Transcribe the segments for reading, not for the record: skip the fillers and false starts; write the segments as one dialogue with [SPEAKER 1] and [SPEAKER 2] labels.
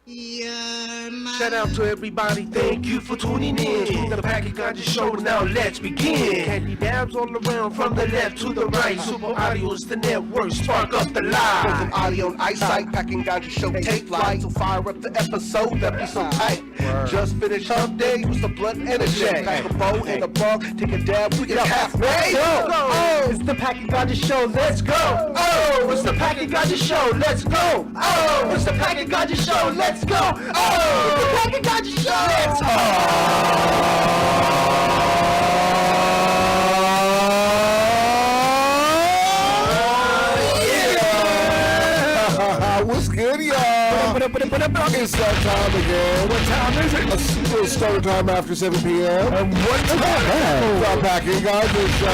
[SPEAKER 1] Shout out to everybody, thank you for tuning in to the Packet Ganja Show. Now let's begin. Candy dabs all around from the left to the right. Super Audio is the network, spark up the live.
[SPEAKER 2] Present audio and eyesight, Packing Ganja Show take flight. So fire up the episode tight. Just finished hump day, use the blunt energy. Pack a bow and a bug, take a dab, we get halfway.
[SPEAKER 1] Oh, it's the Packet Ganja Show, let's go. Oh, it's the Packet Ganja Show, let's go. Oh, it's the Packet Ganja Show, let's go. Oh, it's the Packet Ganja Show, let's go.
[SPEAKER 2] What's good, y'all? It's that time again. What time is it? A little starter time after 7 p.m.
[SPEAKER 3] And what time?
[SPEAKER 2] Packing Ganja Show.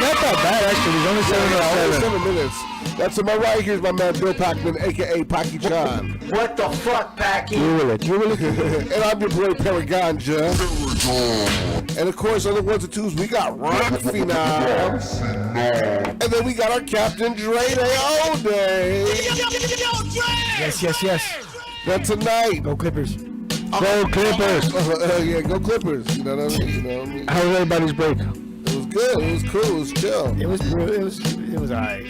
[SPEAKER 3] Not that bad, actually. It's only 7 minutes.
[SPEAKER 2] 7 minutes. That's to my right. Here's my man Bill Packman, a.k.a. Packy Chan.
[SPEAKER 1] What the fuck, Packy?
[SPEAKER 3] You will it.
[SPEAKER 2] And I'm your boy Perry Ganja. And of course, on the ones and twos, we got Rock Phenoms. And then we got our Captain Dre all day.
[SPEAKER 3] Yes.
[SPEAKER 2] But tonight,
[SPEAKER 3] Go Clippers.
[SPEAKER 2] go Clippers. Yeah, go Clippers. You know what I mean?
[SPEAKER 3] How was everybody's break?
[SPEAKER 2] It was good. It was cool. It was chill.
[SPEAKER 3] It was alright.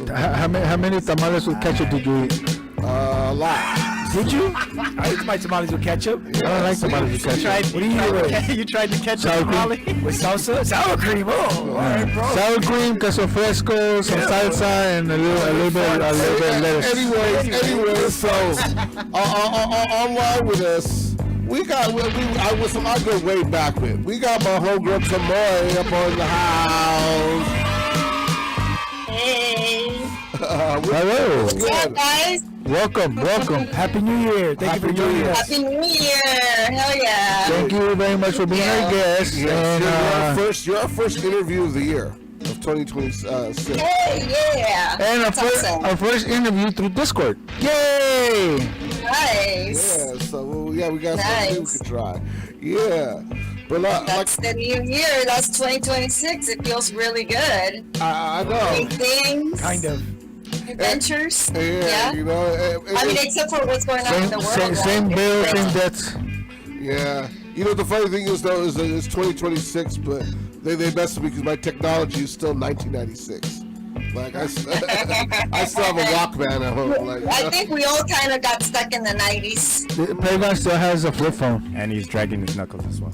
[SPEAKER 3] How many tamales with ketchup did you eat?
[SPEAKER 2] A lot.
[SPEAKER 3] Did you? I ate my tamales with ketchup. I don't like tamales with ketchup. What do you eat?
[SPEAKER 4] You tried the ketchup
[SPEAKER 3] Sour
[SPEAKER 4] tamale
[SPEAKER 3] cream.
[SPEAKER 4] with salsa? Sour cream, alright, bro.
[SPEAKER 3] Sour cream, queso fresco, some salsa, and a little bit of lettuce.
[SPEAKER 2] Anyways, so online with us, we got I go way back with. We got my homegirl Timoi up on the house.
[SPEAKER 5] Hey.
[SPEAKER 3] Hello.
[SPEAKER 5] What's up, guys?
[SPEAKER 3] Welcome. Happy New Year. Thank you for joining us.
[SPEAKER 5] Happy New Year. Hell yeah.
[SPEAKER 3] Thank you very much for being our guest.
[SPEAKER 2] Yes, you're our first interview of the year of 2026.
[SPEAKER 5] Hey, yeah.
[SPEAKER 3] And
[SPEAKER 5] That's awesome.
[SPEAKER 3] our first interview through Discord. Yay!
[SPEAKER 5] Nice.
[SPEAKER 2] Yeah, so we got
[SPEAKER 5] Nice.
[SPEAKER 2] something we could try. Yeah, but
[SPEAKER 5] That's the new year. That's 2026. It feels really good.
[SPEAKER 2] I know.
[SPEAKER 5] Big things.
[SPEAKER 3] Kind of.
[SPEAKER 5] Adventures.
[SPEAKER 2] Yeah, you know.
[SPEAKER 5] I mean, except for what's going on in the world.
[SPEAKER 3] Same
[SPEAKER 5] right?
[SPEAKER 3] bill,
[SPEAKER 5] It's
[SPEAKER 3] same
[SPEAKER 5] crazy.
[SPEAKER 3] debts.
[SPEAKER 2] Yeah, you know the funny thing is though is that it's 2026, but they messed with me because my technology is still 1996. Like I still have a Walkman at home. Like
[SPEAKER 5] I think we all kind of got stuck in the 90s.
[SPEAKER 3] Playground still has a flip phone.
[SPEAKER 4] And he's dragging his knuckles as well.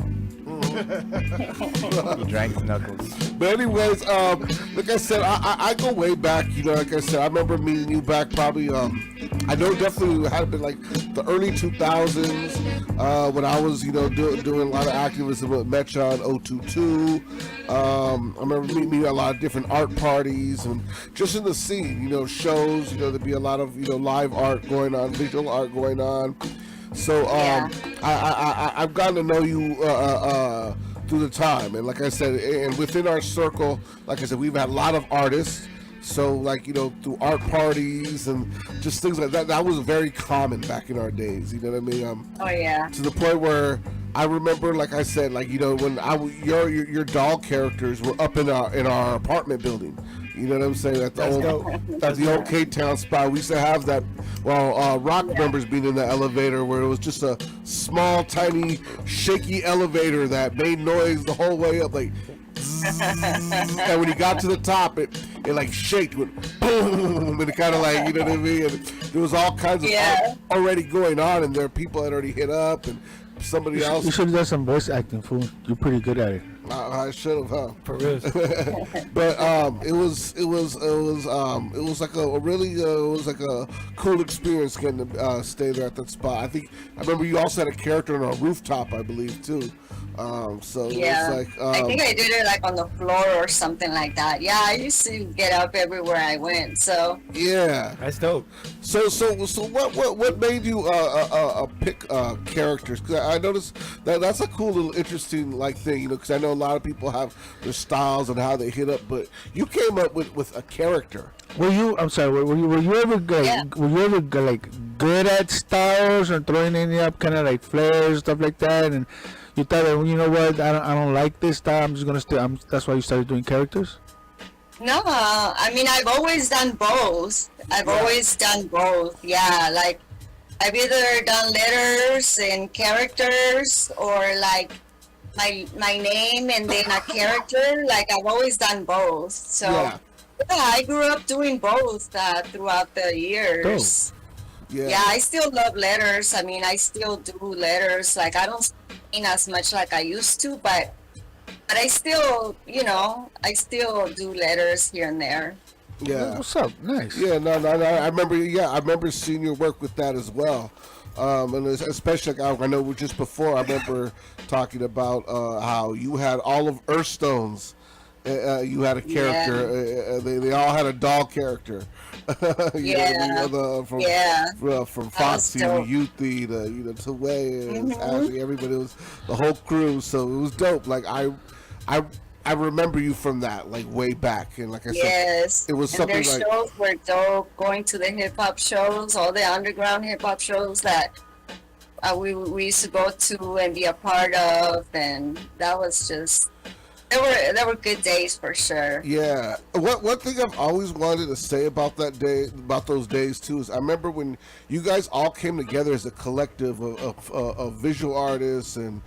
[SPEAKER 4] He dragged his knuckles.
[SPEAKER 2] But anyways, like I said, I go way back. You know, like I said, I remember meeting you back probably. I know definitely had been like the early 2000s when I was, you know, doing a lot of activism with Metron 022. I remember meeting a lot of different art parties and just in the scene, you know, shows. You know, there'd be a lot of, you know, live art going on, visual art going on. So I've gotten to know you through the time, and like I said, and within our circle, like I said, we've had a lot of artists. So like, you know, through art parties and just things like that, that was very common back in our days. You know what I mean?
[SPEAKER 5] Oh, yeah.
[SPEAKER 2] To the point where I remember, like I said, like, you know, when your doll characters were up in our apartment building. You know what I'm saying? At the old K-Town spot, we used to have that. Well, Rock members being in the elevator where it was just a small, tiny, shaky elevator that made noise the whole way up, like. And when he got to the top, it like shaked, went boom, and it kind of like, you know what I mean? And there was all kinds of art already going on, and there are people that already hit up, and somebody else.
[SPEAKER 3] You should have done some voice acting, fool. You're pretty good at it.
[SPEAKER 2] I should have, huh?
[SPEAKER 3] For real.
[SPEAKER 2] But it was like a really cool experience getting to stay there at that spot. I remember you also had a character on a rooftop, I believe, too. So
[SPEAKER 5] Yeah.
[SPEAKER 2] it was like
[SPEAKER 5] I think I did it like on the floor or something like that. Yeah, I used to get up everywhere I went. So
[SPEAKER 2] yeah.
[SPEAKER 4] That's dope.
[SPEAKER 2] So what made you pick characters? Because I noticed that's a cool little interesting like thing, you know. Because I know a lot of people have their styles and how they hit up, but you came up with a character.
[SPEAKER 3] Were you ever good at styles or throwing any up kind of like flares, stuff like that, and you thought, you know what, I don't like this style, I'm just gonna stay. That's why you started doing characters?
[SPEAKER 5] no, I mean I've always done both. Yeah, like I've either done letters and characters or like my name and then a character. Like I've always done both. So
[SPEAKER 2] Yeah.
[SPEAKER 5] I grew up doing both throughout the years. Yeah, I still love letters. I mean, I still do letters. Like I don't sing as much like I used to, but I still, I still do letters here and there.
[SPEAKER 2] Yeah.
[SPEAKER 3] What's up? Nice.
[SPEAKER 2] Yeah, no. I remember. Yeah, I remember seeing your work with that as well. And especially, like, I know just before, I remember talking about how you had all of Earthstone's. You had a character. They all had a doll character. From Foxy to Youthy to Timoi and Ashley, everybody was the whole crew. So it was dope. Like I remember you from that, like way back, and like I said, it was something
[SPEAKER 5] their
[SPEAKER 2] like
[SPEAKER 5] shows were dope. Going to the hip hop shows, all the underground hip hop shows that we used to go to and be a part of, and that was just there were good days for sure.
[SPEAKER 2] Yeah. One thing I've always wanted to say about that day, about those days too, is I remember when you guys all came together as a collective of visual artists and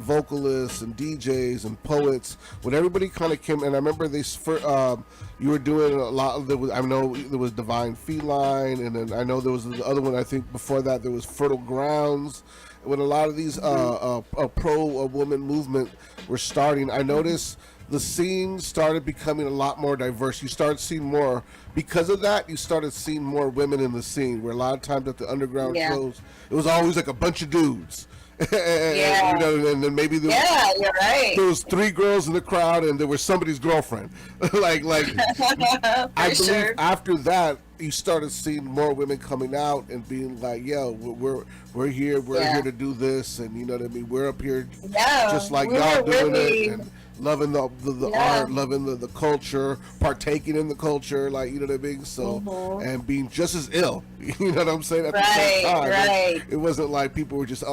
[SPEAKER 2] vocalists and DJs and poets. When everybody kind of came, and I remember you were doing a lot. I know there was Divine Feline, and then I know there was the other one. I think before that there was Fertile Grounds. When a lot of these pro-woman movement were starting, I noticed the scene started becoming a lot more diverse. You started seeing more, because of that, you started seeing more women in the scene, where a lot of times at the underground shows, it was always like a bunch of dudes. And then maybe you're right. There was 3 girls in the crowd, and there was somebody's girlfriend. like I believe after that, you started seeing more women coming out and being like, "Yo, we're here, here to do this," and you know what I mean. We're up here, just like y'all doing it, and loving the art, loving the culture, partaking in the culture, like, you know what I mean. So and being just as ill, you know what I'm saying. At the same time, it wasn't like people were just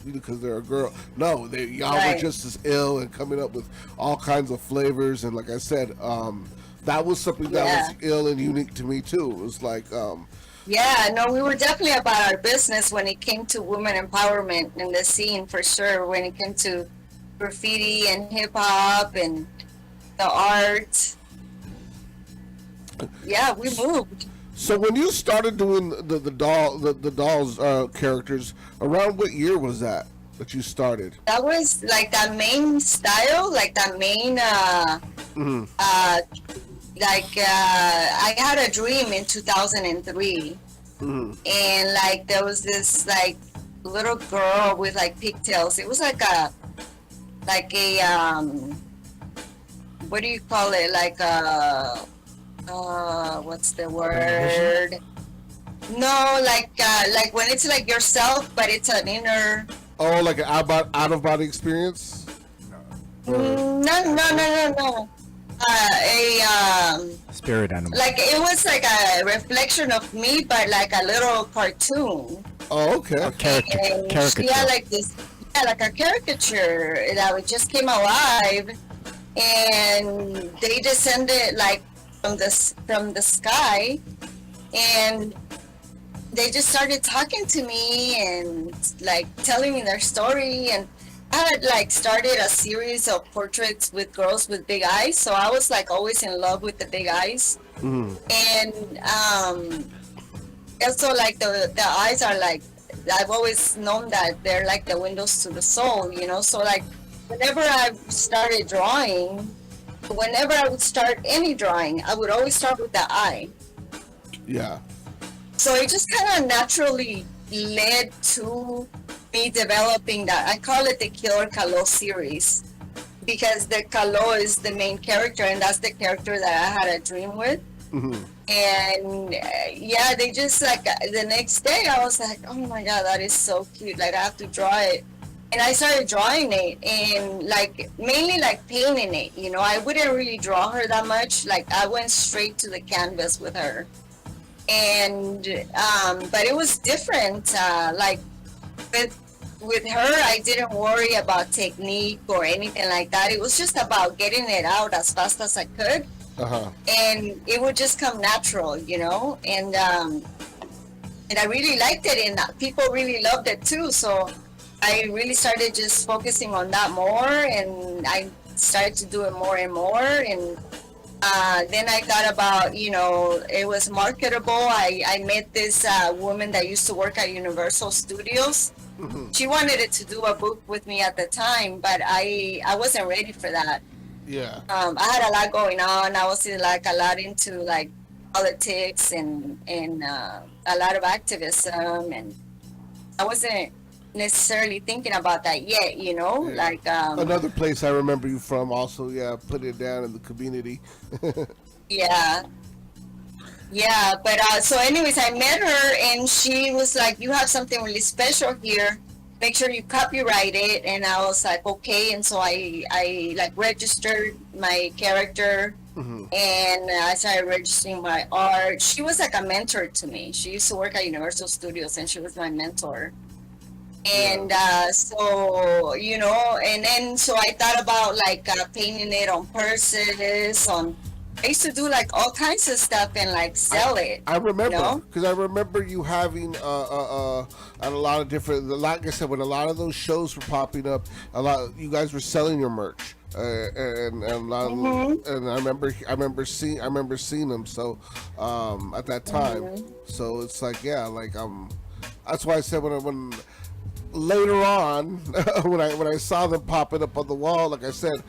[SPEAKER 2] because they're a girl. No, y'all were just as ill and coming up with all kinds of flavors, and like I said, that was something that was ill and unique to me too. It was like,
[SPEAKER 5] we were definitely about our business when it came to women empowerment in the scene, for sure. When it came to graffiti and hip hop and the art, we moved.
[SPEAKER 2] So when you started doing the dolls characters, around what year was that you started?
[SPEAKER 5] That was like that main style, like that main I had a dream in 2003, and like there was this like little girl with like pigtails. It was like a what do you call it? Like a what's the word? No, like when it's like yourself, but it's an inner.
[SPEAKER 2] Oh, like an out of body experience?
[SPEAKER 5] No.
[SPEAKER 4] Spirit animal.
[SPEAKER 5] Like it was like a reflection of me, but like a little cartoon.
[SPEAKER 2] Oh, okay.
[SPEAKER 4] A caricature.
[SPEAKER 5] Yeah, like this. Yeah, like a caricature that just came alive, and they descended like from the sky, and they just started talking to me and like telling me their story. And I had like started a series of portraits with girls with big eyes, so I was like always in love with the big eyes. And also like the eyes are like, I've always known that they're like the windows to the soul, you know. So like whenever I started drawing, whenever I would start any drawing, I would always start with the eye.
[SPEAKER 2] Yeah.
[SPEAKER 5] So it just kind of naturally led to me developing that. I call it the Killer Kalo series, because the Kalo is the main character, and that's the character that I had a dream with. And they just like the next day I was like, oh my god, that is so cute, like I have to draw it. And I started drawing it, and like mainly like painting it, you know. I wouldn't really draw her that much. Like I went straight to the canvas with her, and but it was different. Like with her, I didn't worry about technique or anything like that. It was just about getting it out as fast as I could. And it would just come natural, you know. And and I really liked it, and people really loved it too. So I really started just focusing on that more, and I started to do it more and more. And then I thought about, it was marketable. I met this woman that used to work at Universal Studios. She wanted it to do a book with me at the time, but I wasn't ready for that.
[SPEAKER 2] Yeah.
[SPEAKER 5] I had a lot going on. I was like a lot into like politics and a lot of activism, and I wasn't necessarily thinking about that yet, like
[SPEAKER 2] Another place I remember you from also, putting it down in the community.
[SPEAKER 5] yeah, but so anyways, I met her, and she was like, you have something really special here, make sure you copyright it. And I was like, okay. And so I like registered my character, and I started registering my art. She was like a mentor to me. She used to work at Universal Studios, and she was my mentor. And so and then so I thought about like painting it on purses. I used to do like all kinds of stuff and like sell it.
[SPEAKER 2] I remember because I remember you having a lot of different. Like I said, when a lot of those shows were popping up, you guys were selling your merch, and a lot of, and I remember seeing them. So at that time, so it's like that's why I said when later on when I saw them popping up on the wall, like I said,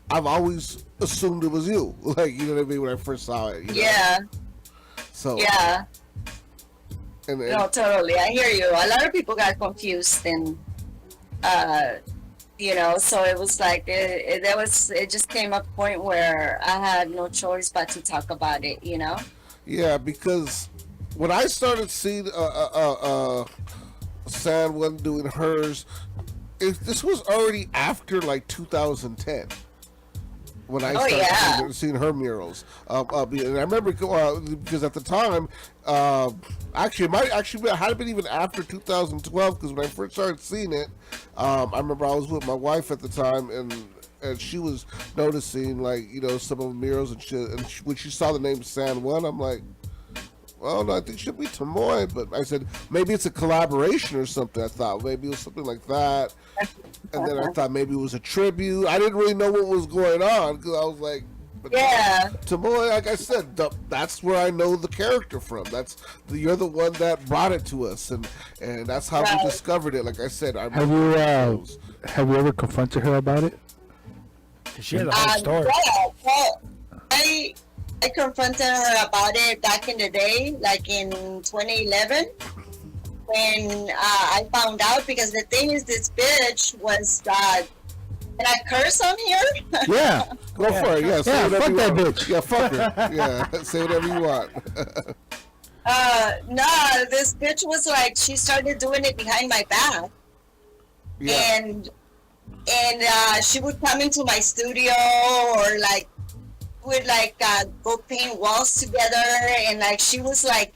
[SPEAKER 2] I've always assumed it was you. Like, you know what I mean, when I first saw it.
[SPEAKER 5] Yeah.
[SPEAKER 2] So.
[SPEAKER 5] Yeah.
[SPEAKER 2] And
[SPEAKER 5] no, totally. I hear you. A lot of people got confused, and so it was like it just came up a point where I had no choice but to talk about it.
[SPEAKER 2] Yeah, because when I started seeing San Juan doing hers, this was already after like 2010 when I started seeing her murals. And I remember because at the time, actually, it had been even after 2012, because when I first started seeing it, I remember I was with my wife at the time, and she was noticing like some of the murals and shit. And when she saw the name San Juan, I'm like, well, no, I think it should be Timoi, but I said maybe it's a collaboration or something. I thought maybe it was something like that, and then I thought maybe it was a tribute. I didn't really know what was going on, because I was like, Timoi, like I said, that's where I know the character from. You're the one that brought it to us, and that's how we discovered it. Like I said,
[SPEAKER 3] have you ever confronted her about it?
[SPEAKER 4] She had a whole story.
[SPEAKER 5] Well, I confronted her about it back in the day, like in 2011, when I found out, because the thing is, this bitch was, can I curse on here?
[SPEAKER 3] Yeah.
[SPEAKER 2] Go for it, say whatever
[SPEAKER 3] fuck
[SPEAKER 2] you
[SPEAKER 3] that
[SPEAKER 2] want.
[SPEAKER 3] bitch.
[SPEAKER 2] Yeah, fuck her. Yeah, say whatever you want.
[SPEAKER 5] No, this bitch was like, she started doing it behind my back.
[SPEAKER 2] Yeah.
[SPEAKER 5] And she would come into my studio, or like, would like go paint walls together, and like she was like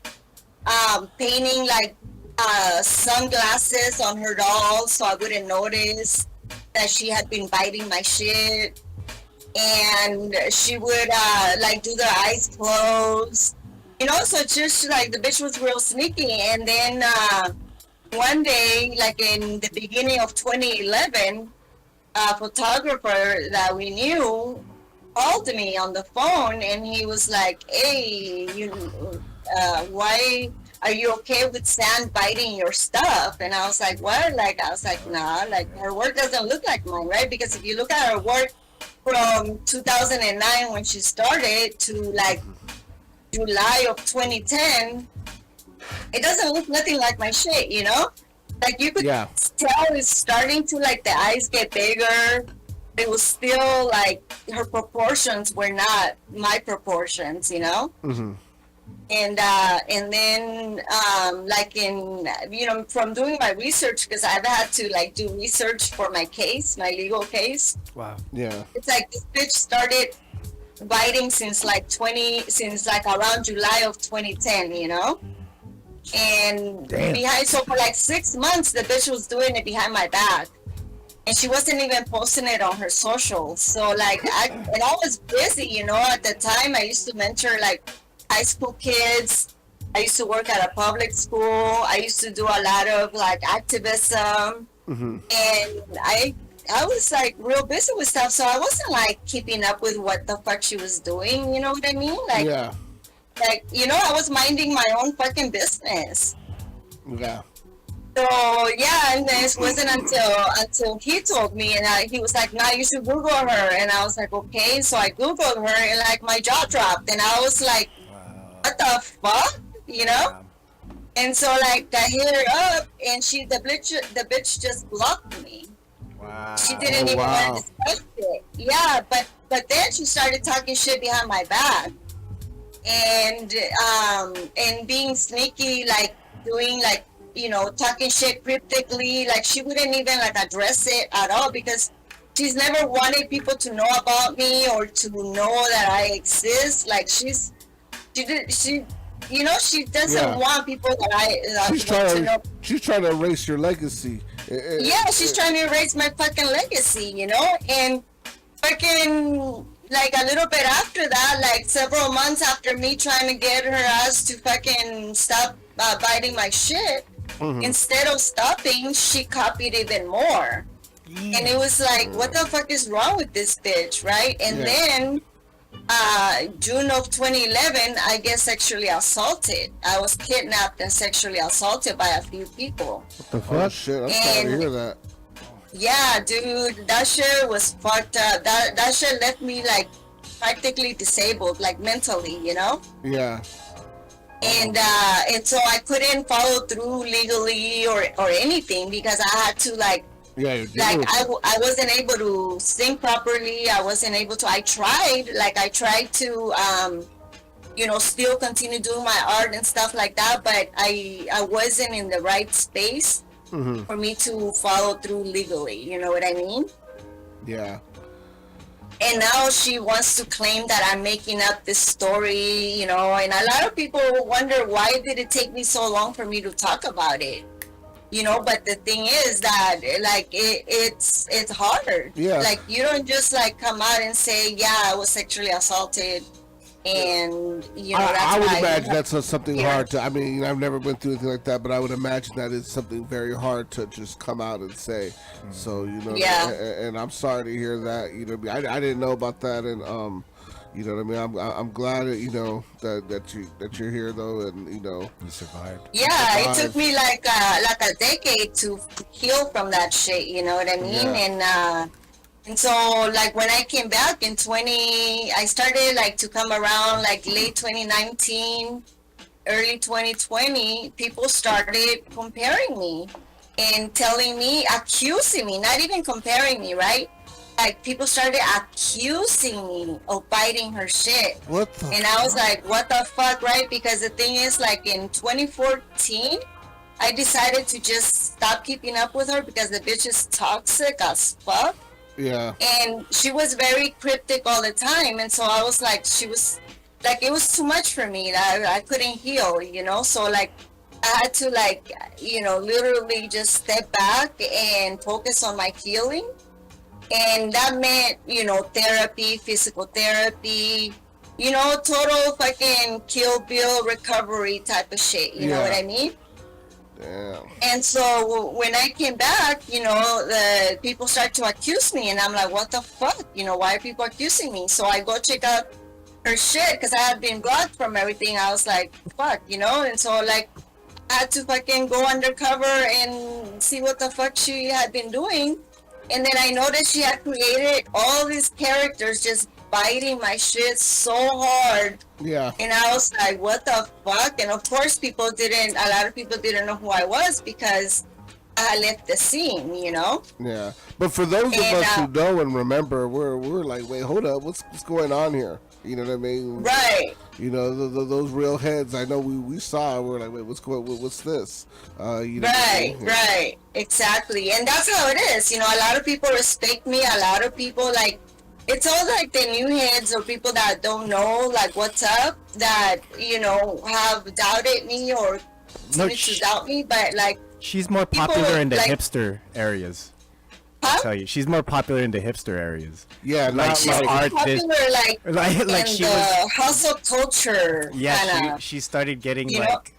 [SPEAKER 5] painting like sunglasses on her dolls, so I wouldn't notice that she had been biting my shit. And she would like do their eyes closed, so just like the bitch was real sneaky. And then one day, like in the beginning of 2011, a photographer that we knew called me on the phone, and he was like, hey, why are you okay with San biting your stuff? And I was like, what? Like, I was like, nah, like her work doesn't look like mine, right? Because if you look at her work from 2009 when she started to like July of 2010, it doesn't look nothing like my shit, like you could tell it's starting to, like, the eyes get bigger. It was still like her proportions were not my proportions,
[SPEAKER 2] Mm-hmm.
[SPEAKER 5] And then like in from doing my research, because I've had to like do research for my legal case.
[SPEAKER 4] Wow.
[SPEAKER 2] Yeah.
[SPEAKER 5] It's like this bitch started biting since like around July of 2010, and so for like 6 months the bitch was doing it behind my back. And she wasn't even posting it on her socials. So like, I was busy, at the time. I used to mentor like high school kids. I used to work at a public school. I used to do a lot of like activism, and I was like real busy with stuff, so I wasn't like keeping up with what the fuck she was doing. You know what I mean? Like, I was minding my own fucking business.
[SPEAKER 2] Yeah.
[SPEAKER 5] So yeah, and this wasn't until he told me, and he was like, "Nah, you should Google her." And I was like, "Okay." So I Googled her, and like my jaw dropped, and I was like, "What the fuck?" You know? And so like I hit her up, and the bitch just blocked me.
[SPEAKER 4] Wow.
[SPEAKER 5] She didn't even want to discuss it. Yeah, but then she started talking shit behind my back, and being sneaky, like doing like, talking shit cryptically. Like she wouldn't even like address it at all because she's never wanted people to know about me or to know that I exist. Like she doesn't want people that
[SPEAKER 2] she's
[SPEAKER 5] to know.
[SPEAKER 2] She's trying to erase your legacy.
[SPEAKER 5] Yeah, she's trying to erase my fucking legacy, and fucking like a little bit after that, like several months after me trying to get her ass to fucking stop biting my shit, instead of stopping, she copied even more. And it was like, what the fuck is wrong with this bitch, right? And then June of 2011, I get sexually assaulted. I was kidnapped and sexually assaulted by a few people.
[SPEAKER 2] What the fuck? Oh, shit, I'm sorry to hear that.
[SPEAKER 5] Yeah, dude, that shit was fucked up. That shit left me like practically disabled, like mentally,
[SPEAKER 2] Yeah.
[SPEAKER 5] And so I couldn't follow through legally or anything because I had to like I wasn't able to sing properly. I wasn't able to. I tried to still continue doing my art and stuff like that, but I wasn't in the right space for me to follow through legally. You know what I mean?
[SPEAKER 2] Yeah.
[SPEAKER 5] And now she wants to claim that I'm making up this story, and a lot of people wonder why did it take me so long for me to talk about it, but the thing is that like it's hard.
[SPEAKER 2] Yeah.
[SPEAKER 5] Like you don't just like come out and say, yeah, I was sexually assaulted, and that's
[SPEAKER 2] I would
[SPEAKER 5] why
[SPEAKER 2] imagine that's something hard to. I mean, I've never been through anything like that, but I would imagine that is something very hard to just come out and say. So
[SPEAKER 5] Yeah.
[SPEAKER 2] And I'm sorry to hear that. I didn't know about that, and you know what I mean. I'm glad that that you're here though, and you
[SPEAKER 4] survived.
[SPEAKER 5] Yeah, it took me like a decade to heal from that shit. You know what I mean?
[SPEAKER 2] Yeah.
[SPEAKER 5] And so, like, when I came back in I started, like, to come around, like, late 2019, early 2020, people started comparing me and telling me, accusing me, not even comparing me, right? Like, people started accusing me of biting her shit.
[SPEAKER 2] What the
[SPEAKER 5] And I was like, what the fuck, right? Because the thing is, like, in 2014, I decided to just stop keeping up with her because the bitch is toxic as fuck.
[SPEAKER 2] Yeah.
[SPEAKER 5] And she was very cryptic all the time, and so I was like, it was too much for me. I couldn't heal, so like I had to like literally just step back and focus on my healing, and that meant therapy, physical therapy, total fucking Kill Bill recovery type of shit. You know what I mean?
[SPEAKER 2] Damn.
[SPEAKER 5] And so when I came back, the people start to accuse me, and I'm like, what the fuck? Why are people accusing me? So I go check out her shit because I had been blocked from everything. I was like, fuck, and so like I had to fucking go undercover and see what the fuck she had been doing. And then I noticed she had created all these characters just biting my shit so hard.
[SPEAKER 2] Yeah.
[SPEAKER 5] And I was like, what the fuck? And of course a lot of people didn't know who I was because I left the scene,
[SPEAKER 2] Yeah. But for those of us who know and remember, we're like, wait, hold up, what's going on here? You know what I mean?
[SPEAKER 5] Right.
[SPEAKER 2] Those real heads. I know we saw. We're like, wait, what's this?
[SPEAKER 5] Right. Exactly. And that's how it is. A lot of people respect me. A lot of people like. It's all like the new heads or people that don't know like what's up that have doubted me or continue to doubt me, but like
[SPEAKER 6] she's more popular in the hipster areas.
[SPEAKER 5] Huh?
[SPEAKER 6] tell you. She's more popular in the hipster areas.
[SPEAKER 2] Yeah,
[SPEAKER 6] Like,
[SPEAKER 2] not
[SPEAKER 6] she's
[SPEAKER 2] like
[SPEAKER 6] art, this,
[SPEAKER 5] Popular
[SPEAKER 6] like
[SPEAKER 5] in
[SPEAKER 6] she
[SPEAKER 5] the
[SPEAKER 6] was.
[SPEAKER 5] hustle culture.
[SPEAKER 6] Yeah,
[SPEAKER 5] kinda,
[SPEAKER 6] she started getting
[SPEAKER 5] you know?
[SPEAKER 6] like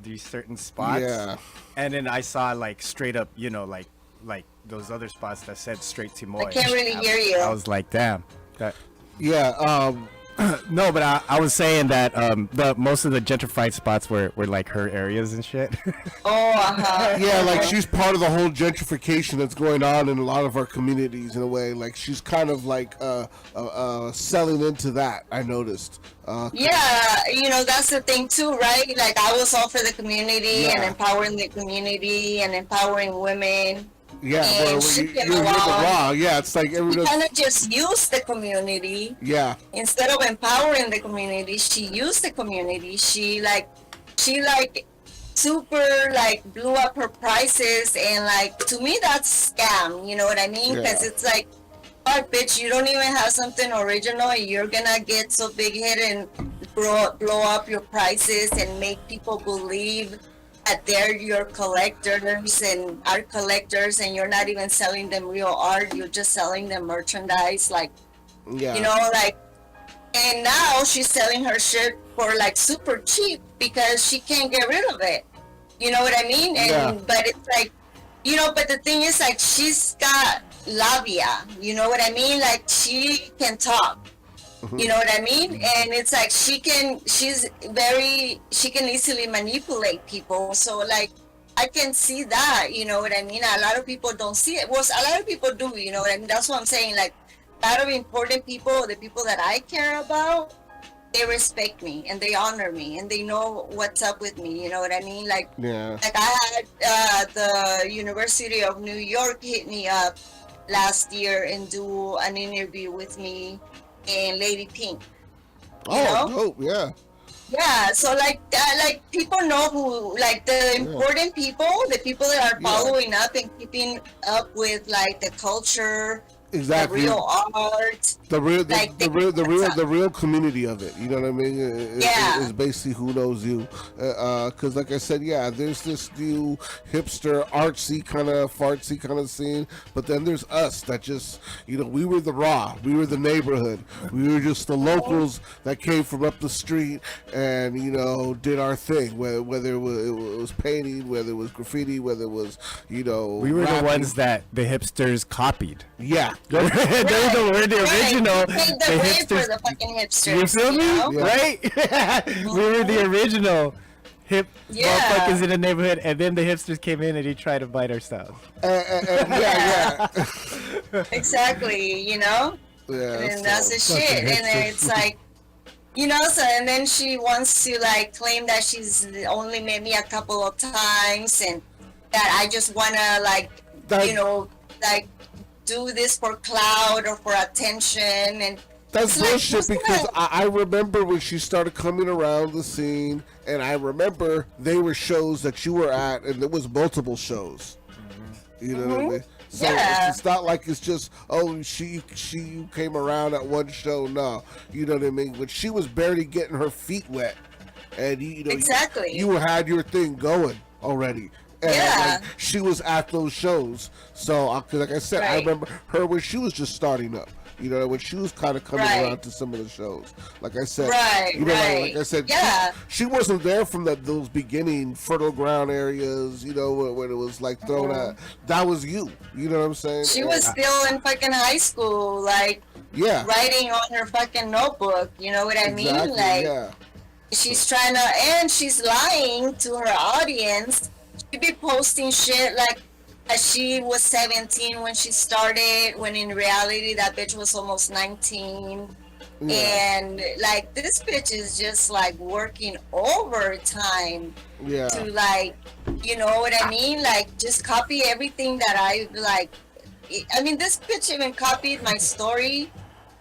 [SPEAKER 6] these certain spots.
[SPEAKER 2] Yeah.
[SPEAKER 6] And then I saw like straight up, like those other spots that said straight Timoi.
[SPEAKER 5] I can't really hear you.
[SPEAKER 6] I was like, damn. That
[SPEAKER 2] yeah.
[SPEAKER 6] no, but I was saying that the most of the gentrified spots were like her areas and shit.
[SPEAKER 5] Oh, uh-huh.
[SPEAKER 2] Yeah, like she's part of the whole gentrification that's going on in a lot of our communities in a way. Like she's kind of like selling into that. I noticed.
[SPEAKER 5] Yeah, that's the thing too, right? Like I was all for the community and
[SPEAKER 2] Yeah.
[SPEAKER 5] empowering the community and empowering women.
[SPEAKER 2] Yeah,
[SPEAKER 5] And
[SPEAKER 2] well,
[SPEAKER 5] she
[SPEAKER 2] you're
[SPEAKER 5] came
[SPEAKER 2] the
[SPEAKER 5] along.
[SPEAKER 2] raw. Yeah, it's like
[SPEAKER 5] She
[SPEAKER 2] everybody.
[SPEAKER 5] kind of just used the community
[SPEAKER 2] Yeah,
[SPEAKER 5] instead of empowering the community. She used the community. She super like blew up her prices, and like to me that's scam. You know what I mean? Because
[SPEAKER 2] Yeah.
[SPEAKER 5] it's like, oh bitch, you don't even have something original, and you're gonna get so big hit and blow up your prices and make people believe that they're your collectors and art collectors, and you're not even selling them real art. You're just selling them merchandise, like
[SPEAKER 2] yeah.
[SPEAKER 5] and now she's selling her shit for like super cheap because she can't get rid of it. You know what I mean? And
[SPEAKER 2] Yeah.
[SPEAKER 5] but it's like, but the thing is like she's got labia. You know what I mean? Like she can talk. You know what I mean? And it's like she can easily manipulate people. So like I can see that, you know what I mean? A lot of people don't see it. Well, a lot of people do, you know what I mean? That's what I'm saying. Like a lot of important people, the people that I care about, they respect me and they honor me and they know what's up with me. You know what I mean? Like
[SPEAKER 2] Yeah.
[SPEAKER 5] I had the University of New York hit me up last year and do an interview with me and Lady Pink.
[SPEAKER 2] Oh,
[SPEAKER 5] know?
[SPEAKER 2] dope. Yeah.
[SPEAKER 5] Yeah, so like people know who, like the important people, the people that are
[SPEAKER 2] Yeah.
[SPEAKER 5] following up and keeping up with like the culture,
[SPEAKER 2] Exactly.
[SPEAKER 5] the real art.
[SPEAKER 2] The real,
[SPEAKER 5] Like,
[SPEAKER 2] the real community of it. You know what I mean?
[SPEAKER 5] Yeah.
[SPEAKER 2] Is basically who knows you. Because like I said, yeah, there's this new hipster artsy kind of fartsy kind of scene, but then there's us that just, we were the raw, we were the neighborhood, we were just the locals that came from up the street and did our thing. Whether it was painting, whether it was graffiti, whether it was
[SPEAKER 6] We were
[SPEAKER 2] rapping.
[SPEAKER 6] the ones that the hipsters copied.
[SPEAKER 2] Yeah.
[SPEAKER 6] We're the original.
[SPEAKER 5] Paved the way for the fucking hipsters.
[SPEAKER 6] You feel me?
[SPEAKER 5] know?
[SPEAKER 2] Yeah.
[SPEAKER 6] Right? We were the original hip
[SPEAKER 5] Yeah.
[SPEAKER 6] motherfuckers in the neighborhood, and then the hipsters came in and he tried to bite our styles.
[SPEAKER 2] Yeah.
[SPEAKER 5] Exactly,
[SPEAKER 2] Yeah.
[SPEAKER 5] and that's the
[SPEAKER 2] so-
[SPEAKER 5] shit. And then it's like, so and then she wants to like claim that she's only met me a couple of times and that I just wanna like,
[SPEAKER 2] That-
[SPEAKER 5] like do this for clout or for attention. And
[SPEAKER 2] That's
[SPEAKER 5] it's like,
[SPEAKER 2] bullshit
[SPEAKER 5] what's
[SPEAKER 2] because
[SPEAKER 5] that?
[SPEAKER 2] I remember when she started coming around the scene, and I remember they were shows that you were at, and there was multiple shows. You know what I mean? So
[SPEAKER 5] Yeah.
[SPEAKER 2] it's not like it's just she came around at one show. No, you know what I mean. When she was barely getting her feet wet, and
[SPEAKER 5] Exactly.
[SPEAKER 2] you had your thing going already. And
[SPEAKER 5] Yeah.
[SPEAKER 2] like, she was at those shows. So, cause like I said, I
[SPEAKER 5] Right.
[SPEAKER 2] remember her when she was just starting up. When she was kind of coming
[SPEAKER 5] Right.
[SPEAKER 2] around to some of the shows. Like I said,
[SPEAKER 5] Right,
[SPEAKER 2] like I said,
[SPEAKER 5] yeah.
[SPEAKER 2] she wasn't there from those beginning fertile ground areas. When it was like thrown at. That was you. You know what I'm saying?
[SPEAKER 5] She was still in fucking high school, like
[SPEAKER 2] Yeah.
[SPEAKER 5] writing on her fucking notebook. You know what I mean?
[SPEAKER 2] Exactly.
[SPEAKER 5] Like
[SPEAKER 2] Yeah.
[SPEAKER 5] she's trying to, and she's lying to her audience. She be posting shit like that she was 17 when she started, when in reality that bitch was almost 19.
[SPEAKER 2] Yeah.
[SPEAKER 5] And like this bitch is just like working overtime
[SPEAKER 2] Yeah.
[SPEAKER 5] to like, you know what I mean? Like just copy everything that I like. I mean, this bitch even copied my story.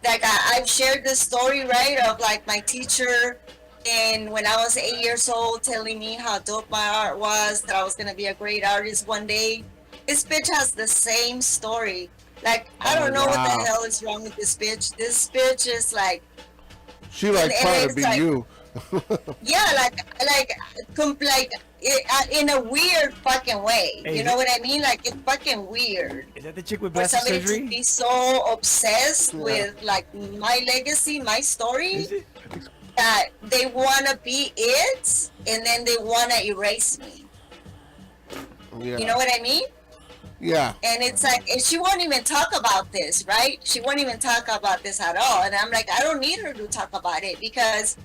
[SPEAKER 5] Like I've shared this story, right, of like my teacher, and when I was 8 years old, telling me how dope my art was, that I was gonna be a great artist one day. This bitch has the same story. Like I don't know what
[SPEAKER 6] wow.
[SPEAKER 5] the hell is wrong with this bitch. This bitch is like,
[SPEAKER 2] She like
[SPEAKER 5] and
[SPEAKER 2] trying to
[SPEAKER 5] it's
[SPEAKER 2] be
[SPEAKER 5] like-
[SPEAKER 2] you.
[SPEAKER 5] yeah, like in a weird fucking way.
[SPEAKER 4] Hey,
[SPEAKER 5] You know what I mean? Like, it's fucking weird.
[SPEAKER 4] Is that the chick with
[SPEAKER 5] For
[SPEAKER 4] plastic
[SPEAKER 5] somebody
[SPEAKER 4] surgery?
[SPEAKER 5] to be so obsessed with like my legacy, my story,
[SPEAKER 4] Is it?
[SPEAKER 5] that they want to be it, and then they want to erase me.
[SPEAKER 2] Yeah.
[SPEAKER 5] You know what I mean?
[SPEAKER 2] Yeah.
[SPEAKER 5] And it's like, and she won't even talk about this, right? She won't even talk about this at all. And I'm like, I don't need her to talk about it, because